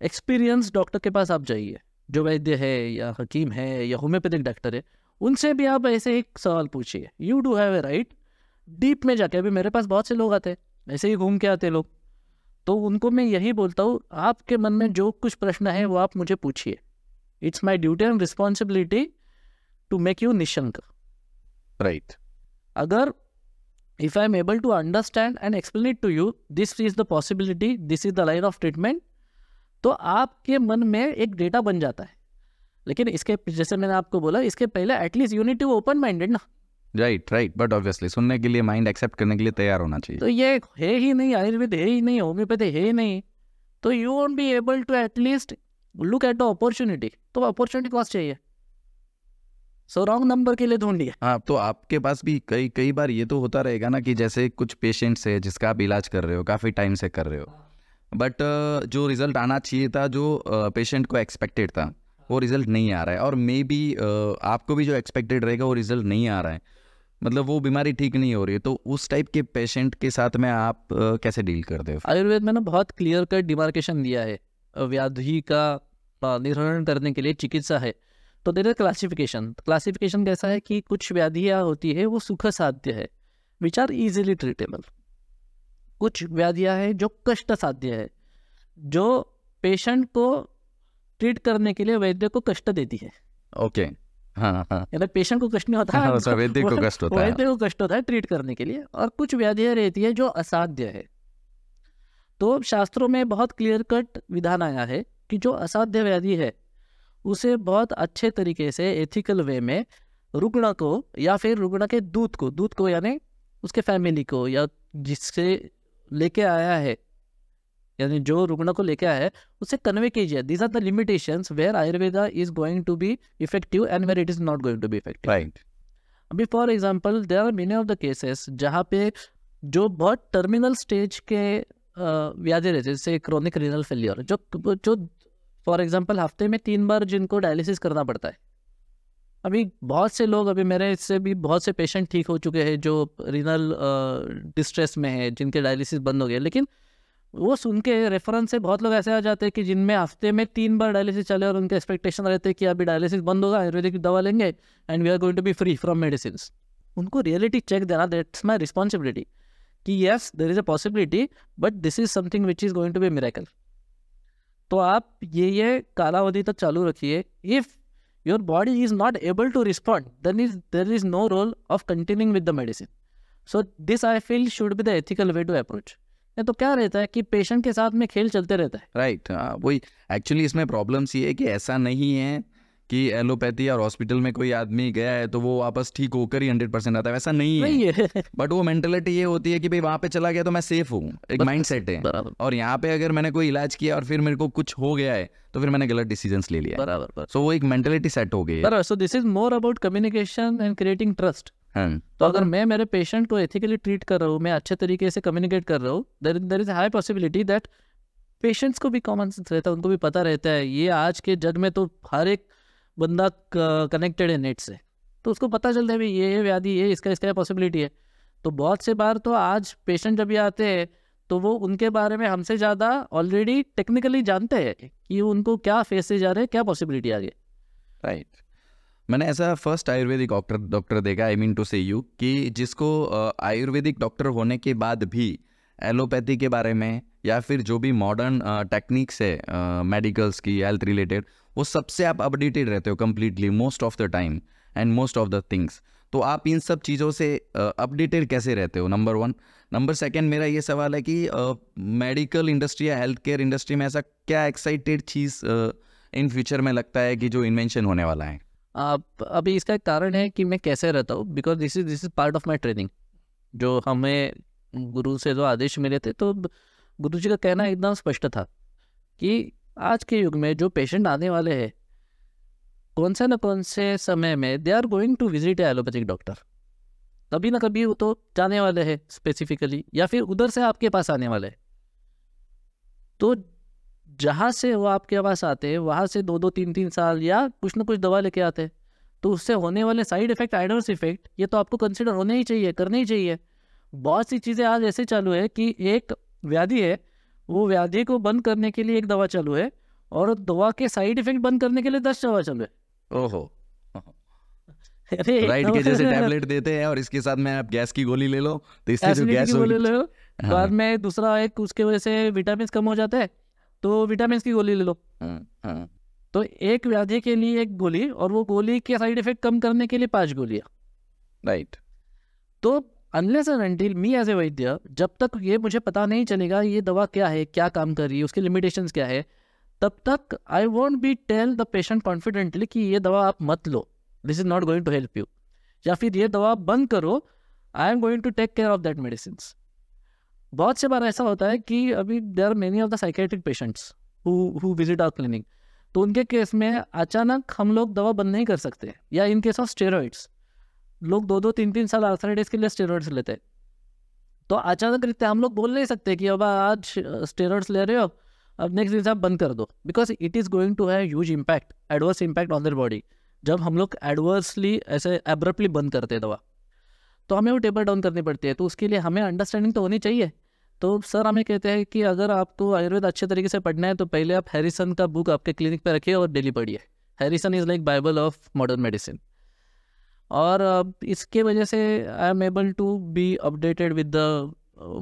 एक्सपीरियंस डॉक्टर के पास आप जाइए, जो वैद्य है या हकीम है या होम्योपैथिक डॉक्टर है। उनसे भी आप ऐसे एक सवाल पूछिए। You do have a right deep में जाके। अभी मेरे पास बहुत से लोग आते हैं, ऐसे ही घूम के आते लोग, तो उनको मैं यही बोलता हूँ, आपके मन में जो कुछ प्रश्न है वो आप मुझे पूछिए। It's my duty and responsibility to make you निशंक। राइट। अगर if I am able to understand and explain it to you, this is the possibility, this is the line of treatment, तो आपके मन में एक डेटा बन जाता है। लेकिन इसके, जैसे मैंने आपको बोला, इसके पहले at least you need to open minded ना। राइट, बट ऑब्वियसली सुनने के लिए, माइंड एक्सेप्ट करने के लिए तैयार होना चाहिए। तो ये है ही नहीं, आयुर्वेद है ही नहीं, होम्योपैथी है ही नहीं, तो you won't be able to at least look at the opportunity. तो अपॉर्चुनिटी कॉस्ट चाहिए, सो रॉन्ग नंबर के लिए ढूंढ लिया। हाँ, तो आपके पास भी कई बार ये तो होता रहेगा ना कि जैसे कुछ पेशेंट्स है जिसका आप इलाज कर रहे हो, काफ़ी टाइम से कर रहे हो, बट जो रिजल्ट आना चाहिए था, जो पेशेंट को एक्सपेक्टेड था, वो रिजल्ट नहीं आ रहा है, और मे बी आपको भी जो एक्सपेक्टेड रहेगा वो रिजल्ट नहीं आ रहा है, मतलब वो बीमारी ठीक नहीं हो रही है। तो उस टाइप के पेशेंट के साथ में आप कैसे डील करते हो? आयुर्वेद में ना बहुत क्लियर कट डिमार्केशन दिया है। व्याधि का निर्धारण करने के लिए चिकित्सा है, तो देर क्लासिफिकेशन कैसा है कि कुछ व्याधियाँ होती है वो सुख साध्य है, विच आर इजीली ट्रीटेबल। कुछ व्याधियाँ हैं जो कष्ट साध्य है, जो पेशेंट को ट्रीट करने के लिए वैद्य को कष्ट देती है। ओके, हाँ हाँ, यानी पेशेंट को कष्ट नहीं होता है, वैद्य को कष्ट होता है, वैद्य को कष्ट होता है ट्रीट करने के लिए। और कुछ व्याधियाँ रहती है जो असाध्य है। तो शास्त्रों में बहुत क्लियर कट विधान आया है कि जो असाध्य व्याधि है उसे बहुत अच्छे तरीके से एथिकल वे में रुग्ण को, या फिर रुग्ण के दूत को यानी उसके फैमिली को, या जिससे लेके आया है, यानी जो रुग्ण को लेके आया है, उसे कन्वे कीजिए। These are the limitations where Ayurveda is going to be effective and where it is not going to be effective. Right. अभी for example there are many of the cases जहाँ पे जो बहुत टर्मिनल स्टेज के व्याधि रहते हैं, जैसे क्रोनिक रीनल फेलियर, जो फॉर एग्जांपल हफ्ते में 3 बार जिनको डायलिसिस करना पड़ता है। अभी बहुत से लोग, अभी मेरे इससे भी बहुत से पेशेंट ठीक हो चुके हैं जो रीनल डिस्ट्रेस में है, जिनके डायलिसिस बंद हो गए। लेकिन वो सुन के रेफरेंस से बहुत लोग ऐसे आ जाते हैं कि जिनमें हफ्ते में 3 बार डायलिसिस चले, और उनके एक्सपेक्टेशन रहते हैं कि अभी डायलिसिस बंद होगा, आयुर्वेदिक दवा लेंगे and we are going to be free from medicine. उनको रियलिटी चेक देना, दैट्स माई रिस्पॉन्सिबिलिटी कि yes there is a possibility, but this is something which is going to be miracle. तो आप ये कालावधि तक चालू रखिए। If your body is not able to respond, then there is no role of continuing with the medicine. So this I feel should be the ethical way to approach. तो क्या रहता है कि पेशेंट के साथ में खेल चलते रहता है। राइट, वही एक्चुअली इसमें प्रॉब्लम्स ये है कि ऐसा नहीं है कि एलोपैथी और हॉस्पिटल में कोई आदमी गया है तो वो वापस ठीक होकर ही 100% आता है, वैसा नहीं है। बट वो मेंटेलिटी ये होती है कि भाई वहाँ पे चला गया तो मैं सेफ हूँ, एक माइंड सेट है। और यहाँ पे अगर मैंने कोई इलाज किया और फिर मेरे को कुछ हो गया है तो फिर मैंने गलत डिसीजंस ले लिया। बराबर। सो वो एक मेंटेलिटी सेट हो गई है। सो this is more about communication and creating trust. तो अगर मैं मेरे पेशेंट को एथिकली ट्रीट कर रहा हूँ, मैं अच्छे तरीके से कम्युनिकेट कर रहा हूँ, there is high possibility that patients को भी कॉमन सेंस रहता है, उनको भी पता रहता है। ये आज के जग में तो हर एक बंदा कनेक्टेड है नेट से, तो उसको पता चलता है भाई ये व्याधि है, इसका पॉसिबिलिटी है। तो बहुत से बार तो आज पेशेंट जब ये आते हैं तो वो उनके बारे में हमसे ज़्यादा ऑलरेडी टेक्निकली जानते हैं कि उनको क्या फेसेज आ रहे हैं, क्या पॉसिबिलिटी आ रही है। राइट। मैंने ऐसा फर्स्ट आयुर्वेदिक डॉक्टर देखा, आई मीन टू से यू, कि जिसको आयुर्वेदिक डॉक्टर होने के बाद भी एलोपैथी के बारे में या फिर जो भी मॉडर्न टेक्निक्स है मेडिकल्स की, हेल्थ रिलेटेड, वो सबसे आप अपडेटेड रहते हो completely most of the time and most of the things. तो आप इन सब चीज़ों से अपडेटेड कैसे रहते हो, नंबर वन। नंबर सेकंड, मेरा ये सवाल है कि मेडिकल इंडस्ट्री या हेल्थ केयर इंडस्ट्री में ऐसा क्या एक्साइटेड चीज़ इन फ्यूचर में लगता है कि जो इन्वेंशन होने वाला है? आप अभी इसका एक कारण है कि मैं कैसे रहता हूँ, because this is part of my training. जो हमें गुरु से जो आदेश मिले थे, तो गुरु जी का कहना एकदम स्पष्ट था कि आज के युग में जो पेशेंट आने वाले हैं, कौन से न कौन से समय में they are going to visit a allopathic doctor. कभी ना कभी वो तो जाने वाले हैं स्पेसिफिकली, या फिर उधर से आपके पास आने वाले हैं। तो जहाँ से वो आपके पास आते हैं, वहाँ से 2-2, 3-3 साल या कुछ ना कुछ दवा लेके आते हैं, तो उससे होने वाले साइड इफेक्ट, एडवर्स इफेक्ट, ये तो आपको कंसिडर होने ही चाहिए, करने ही चाहिए। बहुत सी चीज़ें आज ऐसे चालू है कि एक व्याधि है, वो व्याधि को बंद करने के लिए एक दवा चालू है, और दवा के साइड इफेक्ट बंद करने के लिए 10 दवा चालू है। ओहो, राइट के जैसे टैबलेट देते हैं और इसके साथ में आप गैस की गोली ले लो, तो इससे जो गैस गोली ले लो, बाद में दूसरा एक उसके वजह से विटामिन कम हो जाता है, तो विटामिन की गोली ले लो। तो एक व्याधि के लिए एक गोली, और वो गोली के साइड इफेक्ट कम करने के लिए 5 गोलियां। राइट। तो unless and until me as a vaidya, जब तक ये मुझे पता नहीं चलेगा ये दवा क्या है, क्या काम कर रही है, उसके लिमिटेशंस क्या है, तब तक I want be tell the patient confidently कि ये दवा आप मत लो, this is not going to help you, या फिर ये दवा बंद करो, I am going to take care of that medicine. बहुत से बार ऐसा होता है कि अभी there are many of the psychiatric patients who visit our clinic, तो उनके केस में अचानक हम लोग दवा बंद नहीं कर सकते, या इन केस ऑफ स्टेरॉइड्स, लोग 2-2, 3-3 साल आर्थराइटिस के लिए स्टेरॉइड्स लेते हैं। तो अचानक रहते हम लोग बोल नहीं सकते कि अब आज स्टेरॉइड्स ले रहे हो, अब नेक्स्ट दिन से आप बंद कर दो, because it is going to have huge impact, adverse impact on their body. जब हम लोग एडवर्सली ऐसे एब्रप्टली बंद करते हैं दवा, तो हमें वो टेपर डाउन करनी पड़ती है। तो उसके लिए हमें अंडरस्टैंडिंग तो होनी चाहिए। तो सर हमें कहते हैं कि अगर आपको आयुर्वेद अच्छे तरीके से पढ़ना है, तो पहले आप हैरिसन का बुक आपके क्लिनिक पे रखिए और डेली पढ़िए। Harrison is like Bible of modern medicine. और इसके वजह से I am able to be updated with the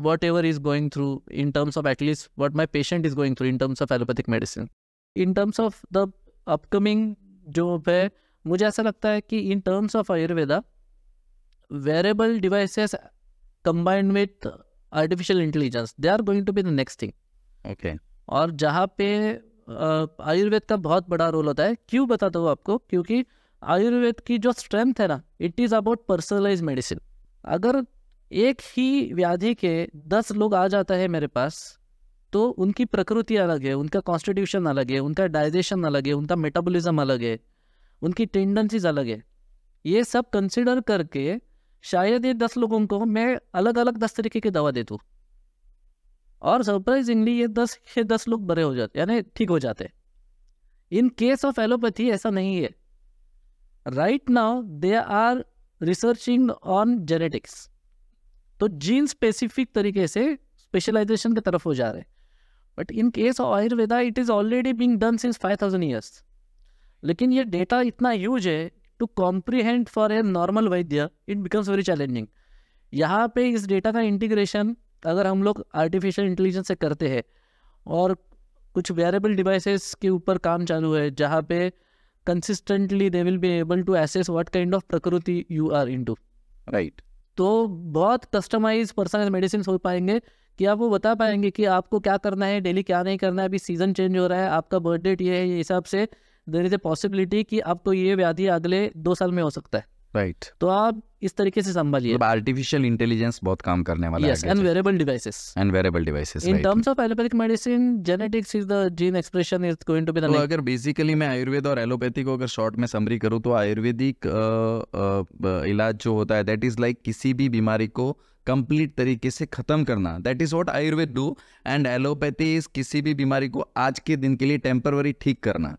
whatever is going through in terms of at least what my patient is going through in terms of allopathic medicine. In terms of the upcoming जो है, मुझे ऐसा लगता है कि in terms of Ayurveda, wearable devices combined with artificial intelligence, they are going to be the next thing. Okay. और जहाँ पे आयुर्वेद का बहुत बड़ा रोल होता है, क्यों बताता हूँ आपको, क्योंकि आयुर्वेद की जो स्ट्रेंथ है ना, it is about personalize medicine. अगर एक ही व्याधि के 10 लोग आ जाता है मेरे पास, तो उनकी प्रकृति अलग है, उनका कॉन्स्टिट्यूशन अलग है, उनका डाइजेशन अलग है, उनका मेटाबॉलिज्म अलग है, उनकी टेंडेंसीज अलग है। ये सब कंसिडर करके शायद ये 10 लोगों को मैं अलग अलग 10 तरीके की दवा दे दूँ, और सरप्राइजिंगली ये 10 लोग बड़े हो जाते, यानी ठीक हो जाते। इन केस ऑफ एलोपैथी ऐसा नहीं है। Right now they are researching on genetics, तो जीन स्पेसिफिक तरीके से स्पेशलाइजेशन की तरफ हो जा रहे हैं। But in case of Ayurveda it is already being done since 5000 years. लेकिन ये डेटा इतना ह्यूज है, to comprehend for a normal vaidya it becomes very challenging. यहाँ पे इस डेटा का इंटीग्रेशन अगर हम लोग आर्टिफिशियल इंटेलिजेंस से करते हैं, और कुछ वेरेबल डिवाइसेस के ऊपर काम चालू है, जहाँ पे consistently they will be able to assess what kind of prakriti you are into, right. तो बहुत कस्टमाइज पर्सनलाइज मेडिसिन हो पाएंगे कि आप वो बता पाएंगे कि आपको क्या करना है, डेली क्या नहीं करना है। अभी सीजन चेंज हो रहा है, आपका बर्थ डेट ये है, ये हिसाब से देयर इज ए पॉसिबिलिटी कि आपको ये व्याधि अगले 2 साल में हो सकता है। राइट। तो आप इस तरीके से संभालिए। आर्टिफिशियल इंटेलिजेंस बहुत काम करने वाला है। Yes, and wearable devices. In terms of allopathic medicine, genetics is the gene expression is going to be the next. अगर बेसिकली मैं आयुर्वेद और एलोपैथी को अगर शॉर्ट में समरी करूँ, तो आयुर्वेदिक इलाज जो होता है, दैट इज लाइक किसी भी बीमारी को कंप्लीट तरीके से खत्म करना, that is what Ayurveda do. And allopathy is किसी भी बीमारी को आज के दिन के लिए टेम्पररी ठीक करना।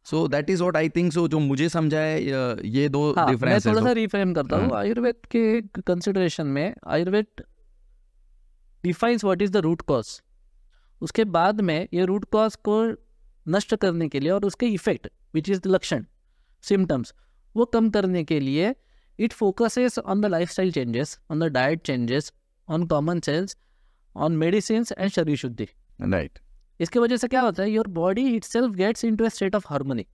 So that is what I think so, जो मुझे समझा है ये दो डिफरेंस है। मैं थोड़ा सा रिफ्रेम करता हूँ। आयुर्वेद के कंसिडरेशन में Ayurveda defines what is the root cause. उसके बाद में ये रूट कॉज को नष्ट करने के लिए और उसके effect which is the lakshan, symptoms, वो कम करने के लिए it focuses on the lifestyle changes, on the diet changes, on common sense, on medicine and sharir shuddhi. Right. इसकी वजह से क्या होता है, your body itself gets into a state of harmony,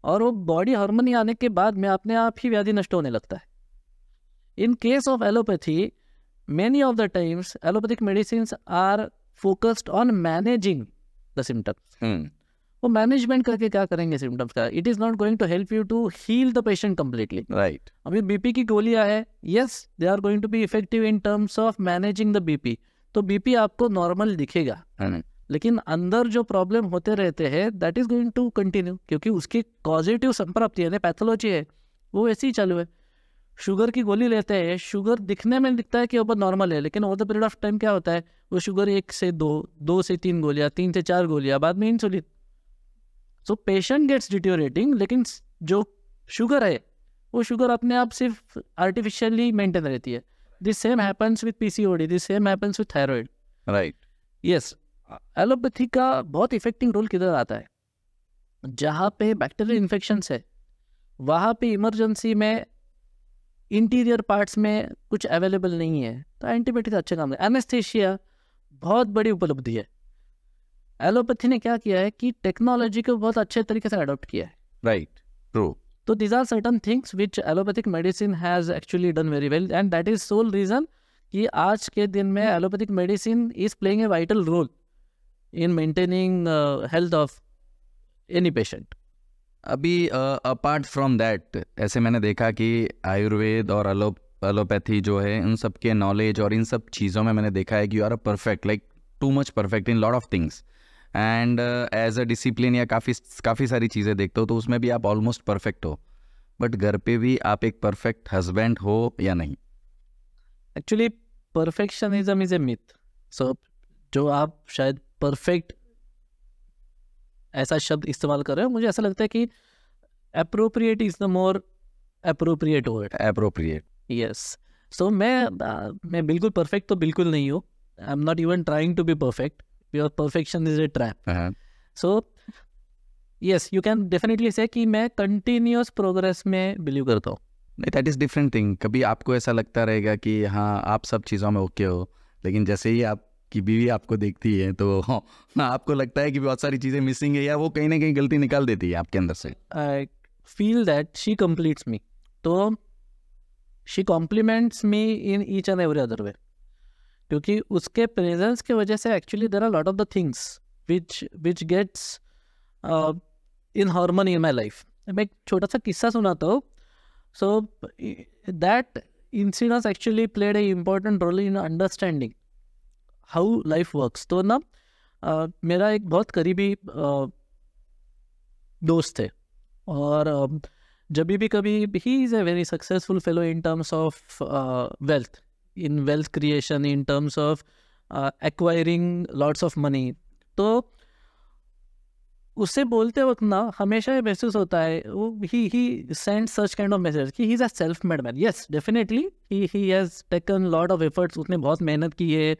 और वो बॉडी हार्मनी आने के बाद में अपने आप ही व्याधि नष्ट होने लगता है। इन case of allopathy, many of the times allopathic medicines are focused on managing the symptoms. वो मैनेजमेंट करके क्या करेंगे सिम्टम्स का, it is not going to help you to heal the patient completely. Right. अभी बीपी की गोलियां है, yes they are going to be effective in terms of managing the BP, तो बीपी आपको नॉर्मल दिखेगा, लेकिन अंदर जो प्रॉब्लम होते रहते हैं that is going to continue, क्योंकि उसकी पॉजिटिव संप्राप्ति है, पैथोलॉजी है, वो ऐसे ही चालू है। शुगर की गोली लेते हैं, शुगर दिखने में दिखता है कि ऊपर नॉर्मल है, लेकिन over the period of time क्या होता है, वो शुगर 1 से 2, 2 से 3 गोलियां, 3 से 4 गोलियां, बाद में insulin. So patient gets deteriorating, लेकिन जो शुगर है वो शुगर अपने आप सिर्फ आर्टिफिशियली मेंटेन रहती है। This same happens with PCOD, this same happens with thyroid. Right. Yes, allopathy का बहुत इफेक्टिव रोल किधर आता है, जहाँ पे बैक्टीरियल इन्फेक्शंस है वहाँ पे इमरजेंसी में इंटीरियर पार्ट्स में कुछ अवेलेबल नहीं है तो एंटीबायोटिक अच्छे काम है। एनेस्थेशिया बहुत बड़ी उपलब्धि है। एलोपैथी ने क्या किया है कि टेक्नोलॉजी को बहुत अच्छे तरीके से अडॉप्ट किया है। Right, true. तो these are certain things which allopathic medicine has actually done very well, and that is sole reason कि आज के दिन में allopathic medicine is playing a vital role in maintaining health of any patient. अभी अपार्ट फ्रॉम दैट, ऐसे मैंने देखा कि आयुर्वेद और एलोपैथी जो है इन सब के नॉलेज और इन सब चीज़ों में मैंने देखा है कि you are perfect, like too much perfect in lot of things, and as a discipline या काफ़ी सारी चीज़ें देखते हो तो उसमें भी आप ऑलमोस्ट परफेक्ट हो, बट घर पे भी आप एक परफेक्ट हस्बैंड हो या नहीं? Actually perfectionism is a myth. So जो आप शायद परफेक्ट ऐसा शब्द इस्तेमाल कर रहे हो, मुझे ऐसा लगता है कि appropriate is the more appropriate word. Appropriate, yes. So मैं बिल्कुल परफेक्ट तो बिल्कुल नहीं हूँ। I am not even trying to be perfect, your perfection is a trap. So yes, you can definitely say कि मैं कंटिन्यूअस प्रोग्रेस में बिलीव करता हूँ। नहीं, दैट इज़ डिफरेंट थिंग। कभी आपको ऐसा लगता रहेगा कि हाँ आप सब चीज़ों में ओके हो, लेकिन जैसे ही आपकी बीवी आपको देखती है तो आपको लगता है कि बहुत सारी चीज़ें मिसिंग है या वो कहीं ना कहीं गलती निकाल देती है आपके अंदर से? I feel that she completes me, तो she compliments me in each and every other way, क्योंकि उसके प्रेजेंस के वजह से actually there are lot of the things which gets in harmony in my life. मैं एक छोटा सा किस्सा सुनाता हूँ। So that incidence actually played a important role in understanding how life works. तो ना मेरा एक बहुत करीबी दोस्त थे, और जब भी कभी he is a very successful fellow in terms of wealth, in wealth creation, in terms of acquiring lots of money. तो उससे बोलते वक्त ना हमेशा ये महसूस होता है, he send such kind of message कि he is a self made man. Yes, definitely he has taken lot of efforts, उसने बहुत मेहनत की है,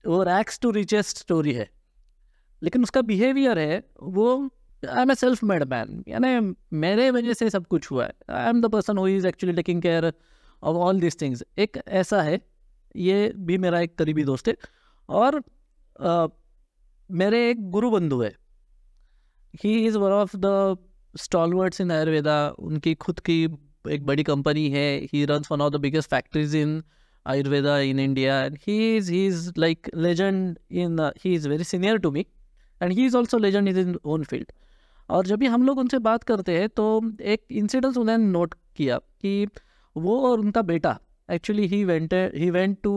वो रैक्स टू रिचेस्ट स्टोरी है, लेकिन उसका बिहेवियर है वो I am a self made man, यानी मेरे वजह से सब कुछ हुआ है, I am the person who is actually taking care of all this things. एक ऐसा है, ये भी मेरा एक करीबी दोस्त है। और मेरे एक गुरु बंधु है, he is one of the stalwarts in Ayurveda. उनकी खुद की एक बड़ी कंपनी है, he runs one of the biggest factories in Ayurveda in India, and he is like legend in, he is very senior to me and he is also legend in his own field. और जब भी हम लोग उनसे बात करते हैं तो एक इंसिडेंस उन्होंने नोट किया कि वो और उनका बेटा एक्चुअली ही वेंट टू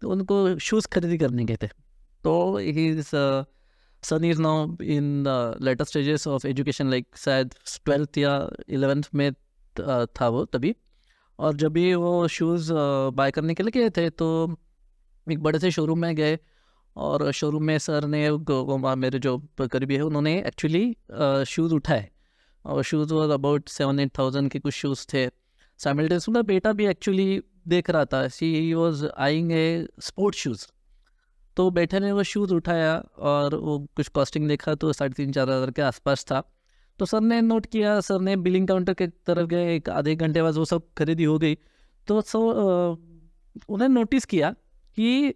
उनको शूज़ खरीदी करने गए थे। तो he son is now in later stages of education, like शायद 12th या 11th में था वो तभी। और जब भी वो शूज़ बाय करने के लिए गए थे तो एक बड़े से शोरूम में गए, और शोरूम में सर ने मेरे जो करीबी है उन्होंने एक्चुअली शूज़ उठाए, और शूज़ वॉज अबाउट 7-8 के कुछ शूज़ थे। साइमल्टेनियसली उनका बेटा भी एक्चुअली देख रहा था, he was eyeing A sports shoes, तो बेटे ने वो शूज़ उठाया और वो कुछ कॉस्टिंग देखा तो 3,500-4,000 के आसपास था। तो सर ने नोट किया, सर ने बिलिंग काउंटर के तरफ गए, एक आधे घंटे बाद वो सब खरीदी हो गई। तो उन्हें नोटिस किया कि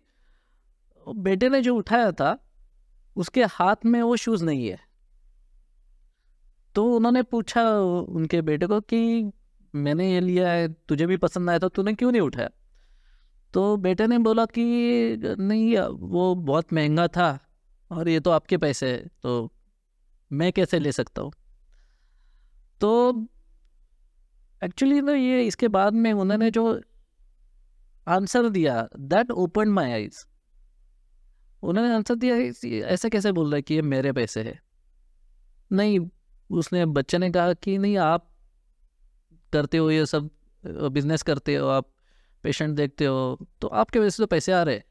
बेटे ने जो उठाया था उसके हाथ में वो शूज़ नहीं है। तो उन्होंने पूछा उनके बेटे को कि मैंने ये लिया है, तुझे भी पसंद आया था, तूने क्यों नहीं उठाया? तो बेटे ने बोला कि नहीं, वो बहुत महंगा था और ये तो आपके पैसे है, तो मैं कैसे ले सकता हूँ। तो एक्चुअली ना ये इसके बाद में उन्होंने जो आंसर दिया, दैट ओपन माय आइज। उन्होंने आंसर दिया, ऐसे कैसे बोल रहा है कि ये मेरे पैसे है? नहीं, उसने बच्चे ने कहा कि नहीं, आप करते हो ये सब, बिजनेस करते हो, आप पेशेंट देखते हो, तो आपके वजह से तो पैसे आ रहे।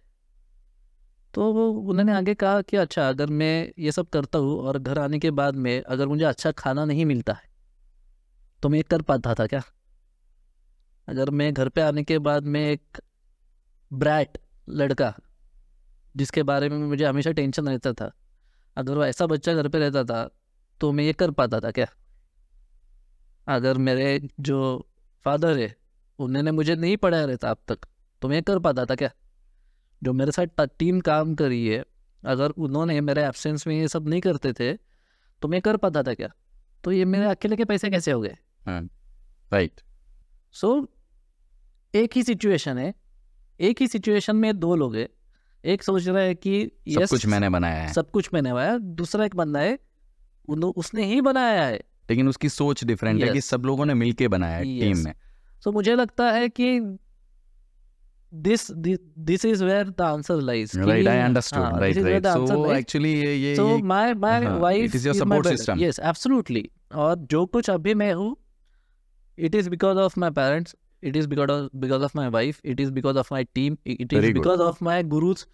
तो वो उन्होंने आगे कहा कि अच्छा, अगर मैं ये सब करता हूँ और घर आने के बाद में अगर मुझे अच्छा खाना नहीं मिलता है तो मैं कर पाता था क्या? अगर मैं घर पे आने के बाद में एक ब्रैट लड़का जिसके बारे में मुझे हमेशा टेंशन रहता था, अगर वो ऐसा बच्चा घर पे रहता था तो मैं ये कर पाता था क्या? अगर मेरे जो फादर है उन्होंने मुझे नहीं पढ़ाया रहता अब तक तो मैं कर पाता था क्या? जो मेरे साथ टीम काम करी है, अगर उन्होंने मेरे एब्सेंस में ये सब नहीं करते थे तो मैं कर पाता था क्या? तो ये मेरे अकेले के पैसे कैसे हो गए? राइट। सो एक ही सिचुएशन है, एक ही सिचुएशन में दो लोग हैं। एक सोच रहा है कि सब कुछ मैंने बनाया है, सब कुछ मैंने बनाया, दूसरा एक बंदा है उसने ही बनाया है, लेकिन उसकी सोच डिफरेंट है कि सब लोगों ने मिलके बनाया है टीम में। सो मुझे लगता है कि this is where the answer lies. Right, I understood. Right. So actually ये my wife it is your support system. Yes, absolutely. और जो कुछ अभी मैं हूँ, it is because of my parents, it is because of my wife, it is because of my team, it is because of my gurus.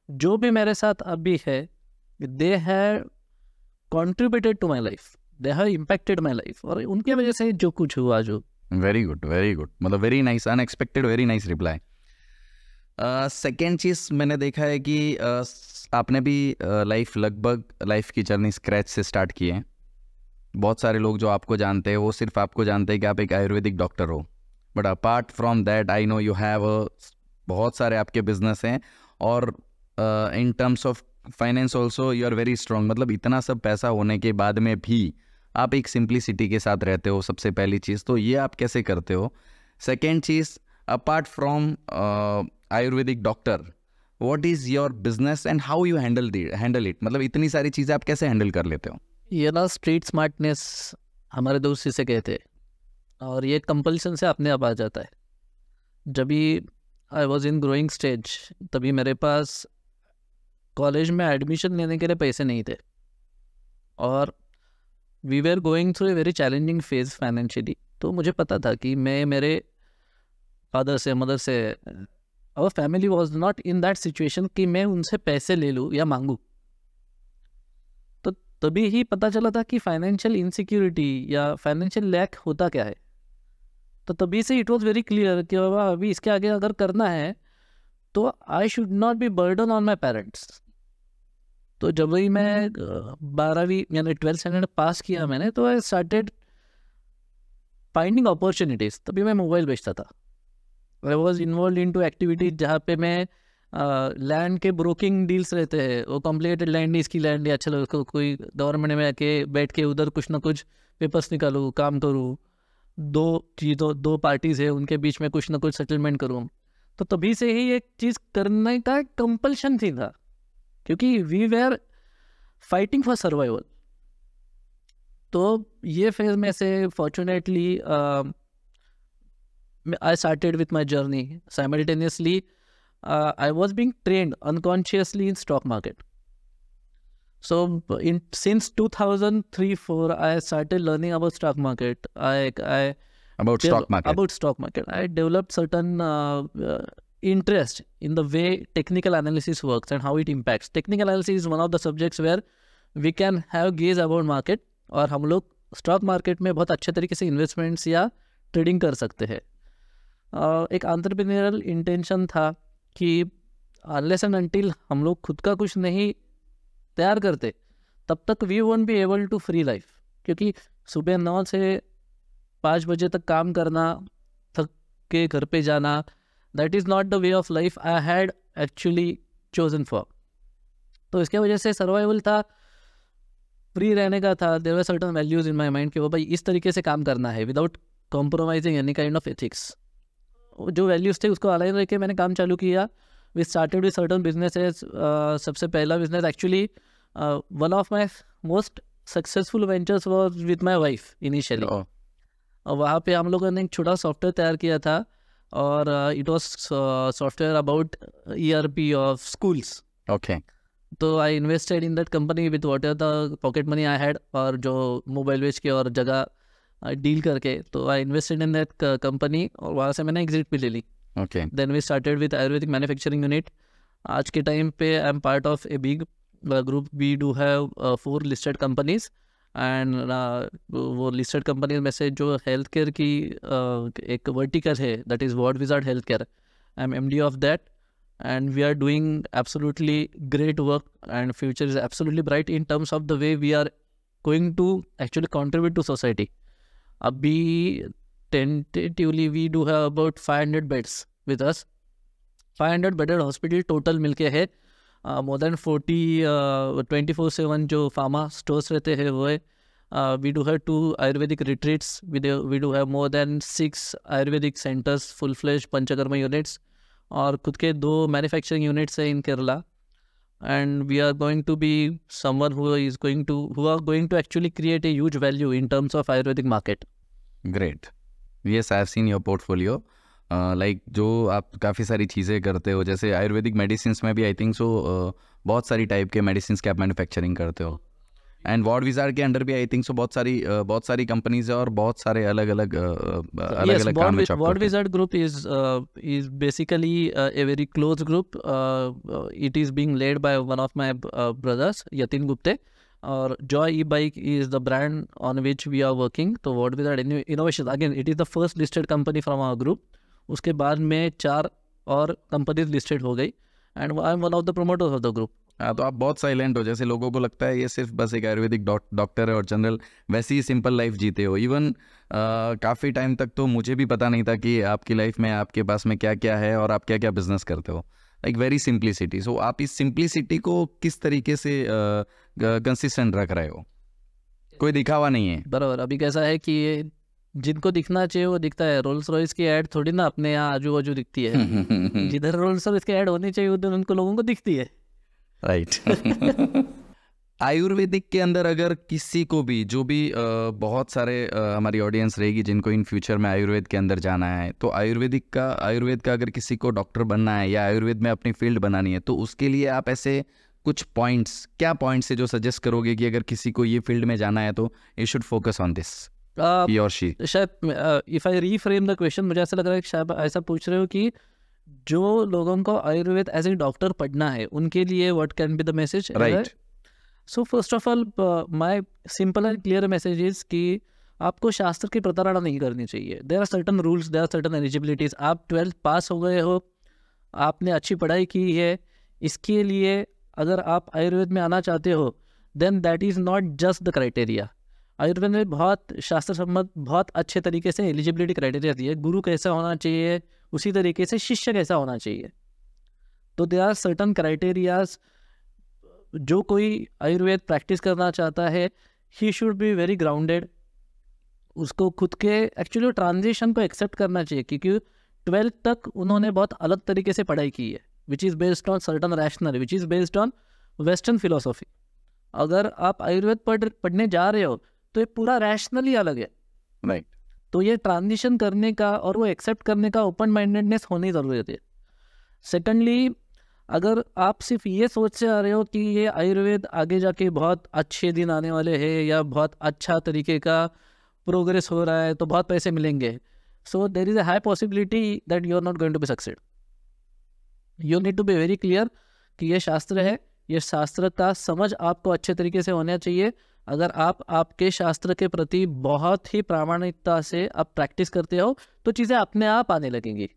जो भी मेरे साथ अभी है, they have contributed to my life, they have impacted my life, और उनके वजह से जो कुछ हुआ जो। Very good, very good. मतलब very nice, unexpected, very nice reply. Second चीज़ मैंने देखा है कि आपने भी लाइफ की जर्नी स्क्रैच से स्टार्ट की है। बहुत सारे लोग जो आपको जानते हैं वो सिर्फ आपको जानते हैं कि आप एक आयुर्वेदिक डॉक्टर हो, but apart from that I know you have बहुत सारे आपके बिजनेस हैं, और in terms of finance also you are very strong. मतलब इतना सब पैसा होने के बाद में भी आप एक सिंप्लिसिटी के साथ रहते हो, सबसे पहली चीज़ तो ये आप कैसे करते हो? Second cheese, apart from Ayurvedic doctor, what is your business and how you handle it? मतलब इतनी सारी चीज़ें आप कैसे हैंडल कर लेते हो? ये ना स्ट्रीट स्मार्टनेस हमारे दोस्त इसे कहते हैं, और ये कंपल्सन से अपने आप आ जाता है। जब भी I was in growing stage, तभी मेरे पास कॉलेज में एडमिशन लेने के लिए पैसे नहीं थे, और we were going through a very challenging phase financially. तो मुझे पता था कि मैं मेरे फादर से, मदर से, our family was not in that situation कि मैं उनसे पैसे ले लूँ या मांगूँ। तो तभी ही पता चला था कि फाइनेंशियल इनसिक्योरिटी या फाइनेंशियल लैक होता क्या है। तो तभी से इट वॉज वेरी क्लियर कि बाबा अभी इसके आगे अगर करना है तो I should not be burden on my parents. तो जब भी मैं 12वीं यानी 12th स्टैंडर्ड पास किया मैंने, तो आई स्टार्टेड फाइंडिंग अपॉर्चुनिटीज़। तभी मैं मोबाइल बेचता था। I was involve in two activities जहाँ पे मैं लैंड के ब्रोकिंग डील्स रहते हैं, वो कॉम्प्लिकेटेड लैंड, इसकी लैंड या अच्छा कोई गवर्नमेंट में आके बैठ के उधर कुछ ना कुछ पेपर्स निकालूँ, काम करूँ, दो पार्टीज़ है उनके बीच में कुछ ना कुछ सेटलमेंट करूँ। तो तभी से ही एक चीज़ करने का कंपल्शन थी था, क्योंकि we were fighting for survival. तो ये फेज में से fortunately I started with my journey. Simultaneously, I was being trained unconsciously in stock market. So, since 2003-4, I started learning about stock market. About stock market. I developed certain interest in the way technical analysis works and how it impacts. Technical analysis is one of the subjects where we can have gaze about market, और हम लोग स्टॉक मार्केट में बहुत अच्छे तरीके से इन्वेस्टमेंट्स या ट्रेडिंग कर सकते हैं। एक एंटरप्रेन्योरल इंटेंशन था कि अनलेस एंड अनटिल हम लोग खुद का कुछ नहीं तैयार करते तब तक we won't be able to free life, क्योंकि सुबह 9 से 5 बजे तक काम करना, थक के घर पे जाना, that is not the way of life I had actually chosen for. तो इसके वजह से सर्वाइवल था, फ्री रहने का था। There were certain values in my mind कि वो भाई इस तरीके से काम करना है without compromising any kind of ethics. जो वैल्यूज थे उसको अलाइन रख के मैंने काम चालू किया। We started with certain businesses. सबसे पहला business actually one of my most successful ventures was with my wife initially. और वहाँ पे हम लोगों ने एक छोटा सॉफ्टवेयर तैयार किया था, और it was software about ERP of schools. Okay. तो I invested in that company with whatever the pocket money I had, और जो मोबाइल बेच के और जगह डील करके, तो I invested in that company, और वहाँ से मैंने एग्जिट भी ले ली। Okay. Then we started with Ayurvedic manufacturing unit. आज के टाइम पे I am part of a big group. We do have 4 listed companies, and वो लिस्टेड कंपनीज में से जो हेल्थ केयर की एक वर्टिकल है, that is word wizard health care. I am MD of that, and we are doing absolutely great work, and future is absolutely bright in terms of the way we are going to actually contribute to society. Abhi tentatively we do have about 500 beds with us. 500 bedded hospital total मिलके है। more than 40 24/7 जो pharma stores रहते हैं वो है। we do have 2 Ayurvedic retreats. We do have more than 6 Ayurvedic centers, full-fledged Panchakarma units, और खुद के 2 मैन्युफैक्चरिंग यूनिट्स हैं in Kerala. And we are going to be someone who are going to actually create a huge value in terms of Ayurvedic market. Great. Yes, I have seen your portfolio. Like जो आप काफ़ी सारी चीज़ें करते हो, जैसे आयुर्वेदिक मेडिसिन में भी आई थिंक सो बहुत सारी टाइप के मेडिसिन के आप मैन्युफैक्चरिंग करते हो, एंड वर्ड विजार्ड के अंडर भी आई थिंक सो बहुत सारी कंपनीज है और बहुत सारे अलग अलग काम में। Word wizard group is basically a very close group. It is being led by one of my brothers, Yatin Gupte, और Joy e-bike is the brand on which we are working. तो Word Wizard Innovation again it is the first listed company from our group. उसके बाद में 4 और कंपनीज लिस्टेड हो गई, and I am one of the promoters of the group. हाँ, तो आप बहुत साइलेंट हो, जैसे लोगों को लगता है ये सिर्फ बस एक आयुर्वेदिक डॉक्टर है और जनरल वैसे ही सिंपल लाइफ जीते हो। इवन काफ़ी टाइम तक तो मुझे भी पता नहीं था कि आपकी लाइफ में आपके पास में क्या क्या है और आप क्या क्या बिजनेस करते हो। Like very simplicity. सो आप इस सिंप्लिसिटी को किस तरीके से कंसिस्टेंट रख रहे हो? कोई दिखावा नहीं है। बराबर। अभी कैसा है कि ये जिनको दिखना चाहिए वो दिखता है। रोल्स रॉयस की ऐड थोड़ी ना अपने यहाँ आजू बाजू दिखती है। जिधर रोल्स रॉयस की ऐड होनी चाहिए उधर उनको लोगों को दिखती है। राइट। आयुर्वेदिक के अंदर अगर किसी को भी जो भी बहुत सारे हमारी ऑडियंस रहेगी जिनको इन फ्यूचर में आयुर्वेद के अंदर जाना है, तो आयुर्वेद का अगर किसी को डॉक्टर बनना है या आयुर्वेद में अपनी फील्ड बनानी है, तो उसके लिए आप ऐसे कुछ पॉइंट्स, क्या पॉइंट्स है जो सजेस्ट करोगे कि अगर किसी को ये फील्ड में जाना है तो ये शुड फोकस ऑन दिस, ही और शी? शायद if I reframe the question, मुझे ऐसा लग रहा है कि शायद ऐसा पूछ रहे हो कि जो लोगों को आयुर्वेद एज ए डॉक्टर पढ़ना है उनके लिए what can be the message, right? So first of all my simple and clear message is कि आपको शास्त्र की प्रताड़ना नहीं करनी चाहिए। There are certain rules, there are certain eligibilities. आप 12th पास हो गए हो, आपने अच्छी पढ़ाई की है, इसके लिए अगर आप आयुर्वेद में आना चाहते हो then that is not just the criteria. Ayurveda में बहुत शास्त्र सम्मत बहुत अच्छे तरीके से एलिजिबिलिटी क्राइटेरिया दिए। गुरु कैसा होना चाहिए, उसी तरीके से शिष्य कैसा होना चाहिए। तो देयर आर सर्टन क्राइटेरियाज। जो कोई आयुर्वेद प्रैक्टिस करना चाहता है he should be very grounded. उसको खुद के एक्चुअली ट्रांजिशन को एक्सेप्ट करना चाहिए, क्योंकि 12th तक उन्होंने बहुत अलग तरीके से पढ़ाई की है, which is based on certain rational, which is based on western philosophy. अगर आप आयुर्वेद पढ़ने जा रहे हो तो ये पूरा रैशनली अलग है, राइट? तो ये ट्रांजिशन करने का और वो एक्सेप्ट करने का ओपन माइंडेडनेस होनी ज़रूरी है। सेकेंडली, अगर आप सिर्फ ये सोच से आ रहे हो कि ये आयुर्वेद आगे जाके बहुत अच्छे दिन आने वाले हैं या बहुत अच्छा तरीके का प्रोग्रेस हो रहा है तो बहुत पैसे मिलेंगे, so there is a high possibility that you are not going to be succeed. You need to be very clear कि ये शास्त्र है, ये शास्त्र का समझ आपको अच्छे तरीके से होना चाहिए। अगर आप आपके शास्त्र के प्रति बहुत ही प्रामाणिकता से आप प्रैक्टिस करते हो तो चीज़ें अपने आप आने लगेंगी।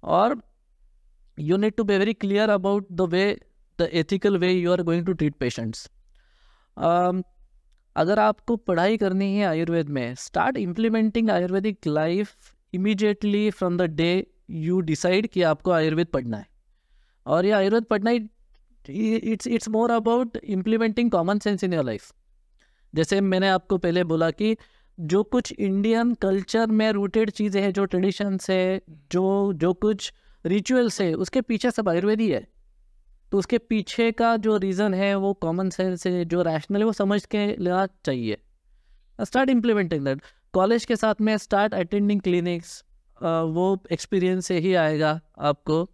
और you need to be very clear about the ethical way you are going to treat patients. अगर आपको पढ़ाई करनी है आयुर्वेद में, start implementing Ayurvedic life immediately from the day you decide कि आपको आयुर्वेद पढ़ना है. और ये आयुर्वेद पढ़ना ही it's more about implementing common sense in your life. जैसे मैंने आपको पहले बोला कि जो कुछ इंडियन कल्चर में रूटेड चीज़ें हैं, जो ट्रेडिशंस है, जो कुछ रिचुअल्स है, उसके पीछे सब आयुर्वेदी है. तो उसके पीछे का जो रीज़न है वो कॉमन सेंस है, जो रैशनल है वो समझ के लेना चाहिए. Start implementing that. कॉलेज के साथ में स्टार्ट अटेंडिंग क्लिनिक्स, वो एक्सपीरियंस से ही आएगा आपको.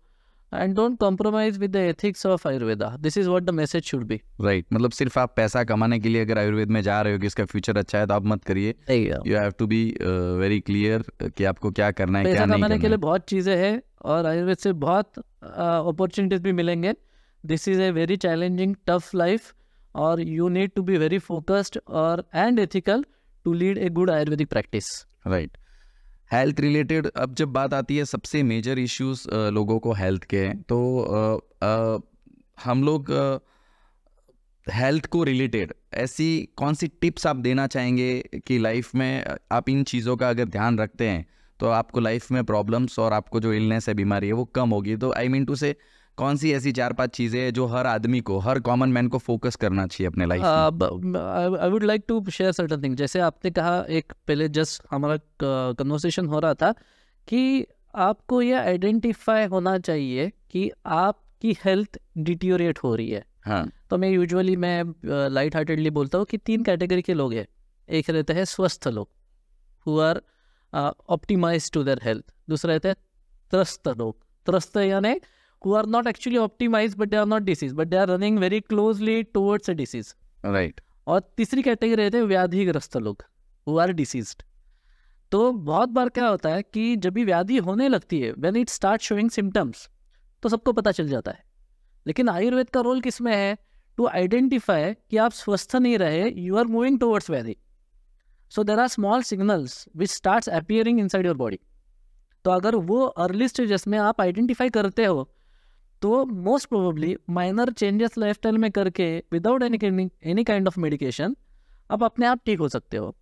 And don't compromise with the ethics of Ayurveda. This is what the message should be. Right. मतलब सिर्फ आप पैसा कमाने के लिए अगर आयुर्वेद में जा रहे हो कि इसका फ्यूचर अच्छा है तो आप मत करिए. You have to be very clear कि आपको क्या करना है, क्या नहीं करना है. पैसा कमाने के लिए बहुत चीज़ें हैं और आयुर्वेद से बहुत अपॉर्चुनिटीज भी मिलेंगे. This is a very challenging tough life और you need to be very focused और and ethical to lead a good Ayurvedic practice. Right. Health related अब जब बात आती है, सबसे मेजर इश्यूज लोगों को हेल्थ के हैं, तो हम लोग हेल्थ को रिलेटेड ऐसी कौन सी टिप्स आप देना चाहेंगे कि लाइफ में आप इन चीज़ों का अगर ध्यान रखते हैं तो आपको लाइफ में प्रॉब्लम्स और आपको जो इलनेस है, बीमारी है, वो कम होगी. तो आई मीन टू से कौन सी ऐसी 4-5 चीज़ें हैं जो हर आदमी को, हर कॉमन मैन को फोकस करना चाहिए अपने लाइफ में? I would like to share certain thing. जैसे आपने कहा, एक पहले जस्ट हमारा कन्वर्सेशन हो रहा था कि आपको ये आइडेंटिफाई होना चाहिए कि आपकी हेल्थ डिटीरियोरेट हो रही है. हाँ. तो मैं लाइट हार्टेडली बोलता हूँ कि 3 कैटेगरी के लोग हैं. एक रहते हैं स्वस्थ लोग, who are optimize to their health. दूसरा रहते हैं त्रस्त लोग. त्रस्त यानी who are not actually optimized but they are not disease but they are running very closely towards a disease. Right. और तीसरी कैटेगरी रहते हैं व्याधिग्रस्त लोग, who are diseased. तो बहुत बार क्या होता है कि जब भी व्याधि होने लगती है, when it starts showing symptoms, तो सबको पता चल जाता है. लेकिन आयुर्वेद का रोल किस में है? टू आइडेंटिफाई कि आप स्वस्थ नहीं रहे, यू आर मूविंग टुवर्ड्स व्याधि. So there are small signals which starts appearing inside your body. तो अगर वो अर्ली स्टेजेस में आप आइडेंटिफाई करते हो तो most probably minor changes lifestyle में करके without any kind of medication आप अपने आप ठीक हो सकते हो.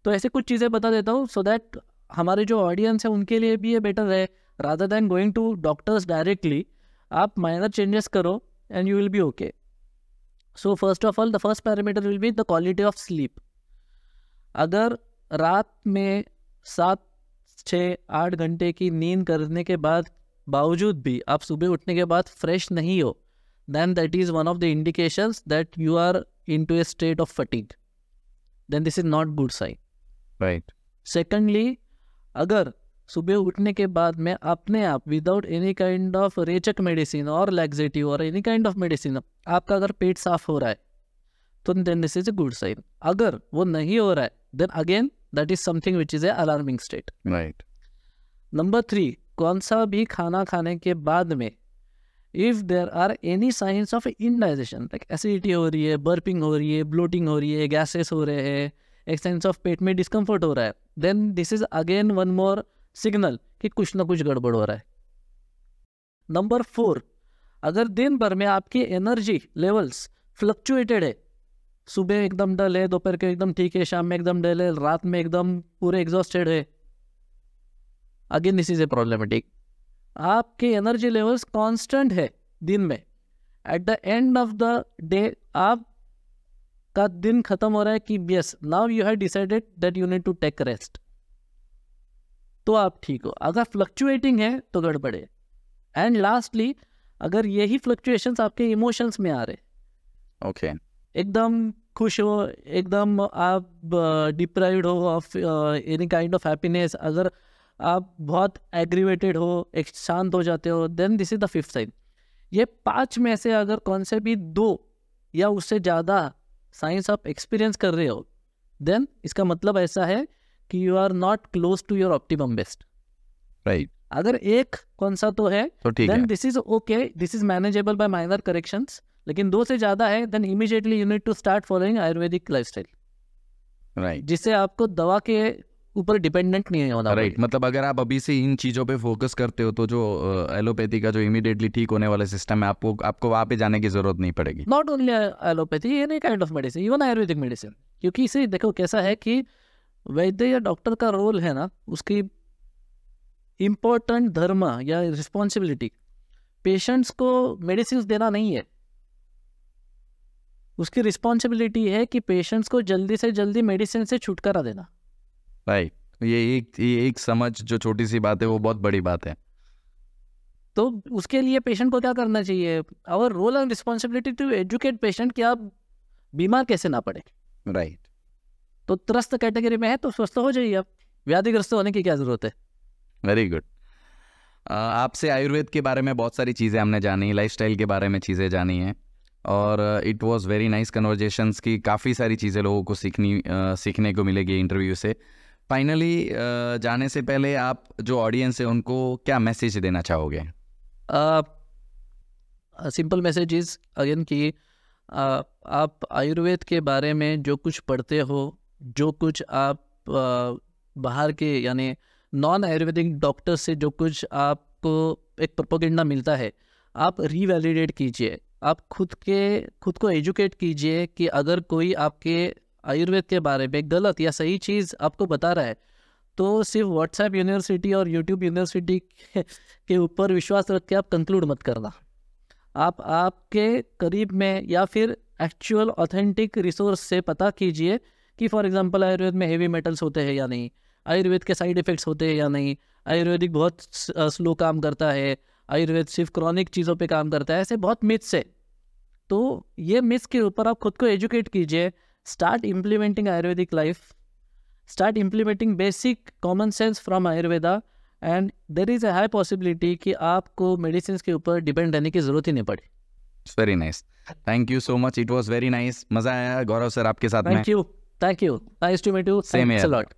तो ऐसे कुछ चीज़ें बता देता हूँ सो दैट हमारे जो ऑडियंस है उनके लिए भी ये बेटर है. Rather than going to doctors directly, आप माइनर चेंजेस करो and you will be okay. So first of all, the first parameter will be the quality of sleep. अगर रात में 7-6-8 घंटे की नींद करने के बावजूद भी आप सुबह उठने के बाद फ्रेश नहीं हो, then that is one of the indications that you are into a state of fatigue. Then this is not good sign. Right. Secondly, अगर सुबह उठने के बाद में अपने आप विदाउट एनी काइंड ऑफ रेचक मेडिसिन और लैक्सेटिव और एनी काइंड ऑफ मेडिसिन आपका अगर पेट साफ हो रहा है तो then this is a good sign. अगर वो नहीं हो रहा है then again that is something which is a alarming state. Right. Number 3, कौन सा भी खाना खाने के बाद में if there are any signs of indigestion, like acidity हो रही है, बर्पिंग हो रही है, ब्लोटिंग हो रही है, गैसेस हो रहे हैं, एक सेंस ऑफ पेट में डिस्कम्फर्ट हो रहा है, then this is again one more signal कि कुछ ना कुछ गड़बड़ हो रहा है. नंबर 4, अगर दिन भर में आपकी एनर्जी लेवल्स फ्लक्चुएटेड है, सुबह एकदम डल है, दोपहर के एकदम ठीक है, शाम में एकदम डल है, रात में एकदम पूरे एग्जॉस्टेड है, again this is a problematic. आपके एनर्जी लेवल्स कांस्टेंट है दिन में, at the end of the day आप का दिन खत्म हो रहा है कि yes now you have decided that you need to take rest, तो आप ठीक हो. अगर फ्लक्चुएटिंग है तो गड़बड़ है. एंड लास्टली, अगर यही फ्लक्चुएशंस आपके इमोशंस में आ रहे, ओके, एकदम खुश हो, एकदम आप डिप्राइव्ड हो of any kind of happiness, अगर आप बहुत एग्रीवेटेड हो, एक शांत हो जाते हो, then this is the 5th sign. ये 5 में से अगर कौन से भी 2 या उससे ज़्यादा साइंस आप एक्सपीरियंस कर रहे हो, देन इसका मतलब ऐसा है कि you are not close to your optimum best. Right. अगर एक कौन सा तो है तो ठीक है, then this is okay, this is manageable by minor corrections. लेकिन 2 से ज़्यादा है then immediately you need to start following Ayurvedic lifestyle. Right. जिससे आपको दवा के ऊपर डिपेंडेंट नहीं होना। राइट, मतलब अगर आप अभी से इन चीज़ों पे फोकस करते हो तो जो एलोपैथी का जो इमीडिएटली ठीक होने वाला सिस्टम है आपको वहाँ पे जाने की जरूरत नहीं पड़ेगी। Not only allopathy, any kind of medicine, even Ayurvedic medicine. क्योंकि इसे देखो कैसा है कि वैद्य या डॉक्टर का रोल है ना, उसकी इम्पोर्टेंट धर्म या रिस्पॉन्सिबिलिटी पेशेंट्स को मेडिसिन देना नहीं है। उसकी रिस्पॉन्सिबिलिटी है कि पेशेंट्स को जल्दी से जल्दी मेडिसिन से छुटकारा देना। राइट, ये एक समझ जो छोटी सी बात है वो बहुत बड़ी बात है। तो उसके लिए पेशेंट को क्या करना चाहिए? Our role and responsibility to educate patient कि आप बीमार कैसे ना पड़े। राइट, तो त्रस्त कैटेगरी में है तो स्वस्थ हो जाइए, आप व्याधिग्रस्त होने की क्या जरूरत है। Very good. आपसे आयुर्वेद के बारे में बहुत सारी चीज़ें हमने जानी, लाइफस्टाइल के बारे में चीज़ें जानी हैं, और it was very nice conversations की काफ़ी सारी चीज़ें लोगों को सीखने को मिलेगी इंटरव्यू से। फाइनली जाने से पहले आप जो ऑडियंस है उनको क्या मैसेज देना चाहोगे? सिंपल मैसेज इज़ अगेन कि आप आयुर्वेद के बारे में जो कुछ पढ़ते हो, जो कुछ आप बाहर के यानी नॉन आयुर्वेदिक डॉक्टर से जो कुछ आपको एक प्रोपेगेंडा मिलता है, आप रीवैलिडेट कीजिए। आप खुद को एजुकेट कीजिए कि अगर कोई आपके आयुर्वेद के बारे में गलत या सही चीज़ आपको बता रहा है तो सिर्फ व्हाट्सएप यूनिवर्सिटी और यूट्यूब यूनिवर्सिटी के ऊपर विश्वास रख के आप कंक्लूड मत करना। आप आपके करीब में या फिर एक्चुअल ऑथेंटिक रिसोर्स से पता कीजिए कि फॉर एग्जांपल आयुर्वेद में हेवी मेटल्स होते हैं या नहीं, आयुर्वेद के साइड इफ़ेक्ट्स होते हैं या नहीं, आयुर्वेदिक बहुत स्लो काम करता है, आयुर्वेद सिर्फ क्रॉनिक चीज़ों पे काम करता है। ऐसे बहुत मिथ्स है। तो ये मिथ्स के ऊपर आप खुद को एजुकेट कीजिए। Start implementing Ayurvedic life, start implementing basic common sense from Ayurveda, and there is a high possibility कि आपको मेडिसिन के ऊपर डिपेंड रहने की ज़रूरत ही नहीं पड़े। It's very nice, thank you so much, it was very nice, मज़ा आया गौरव सर आपके साथ में। Thank you, nice to meet you, same here. Thanks a lot.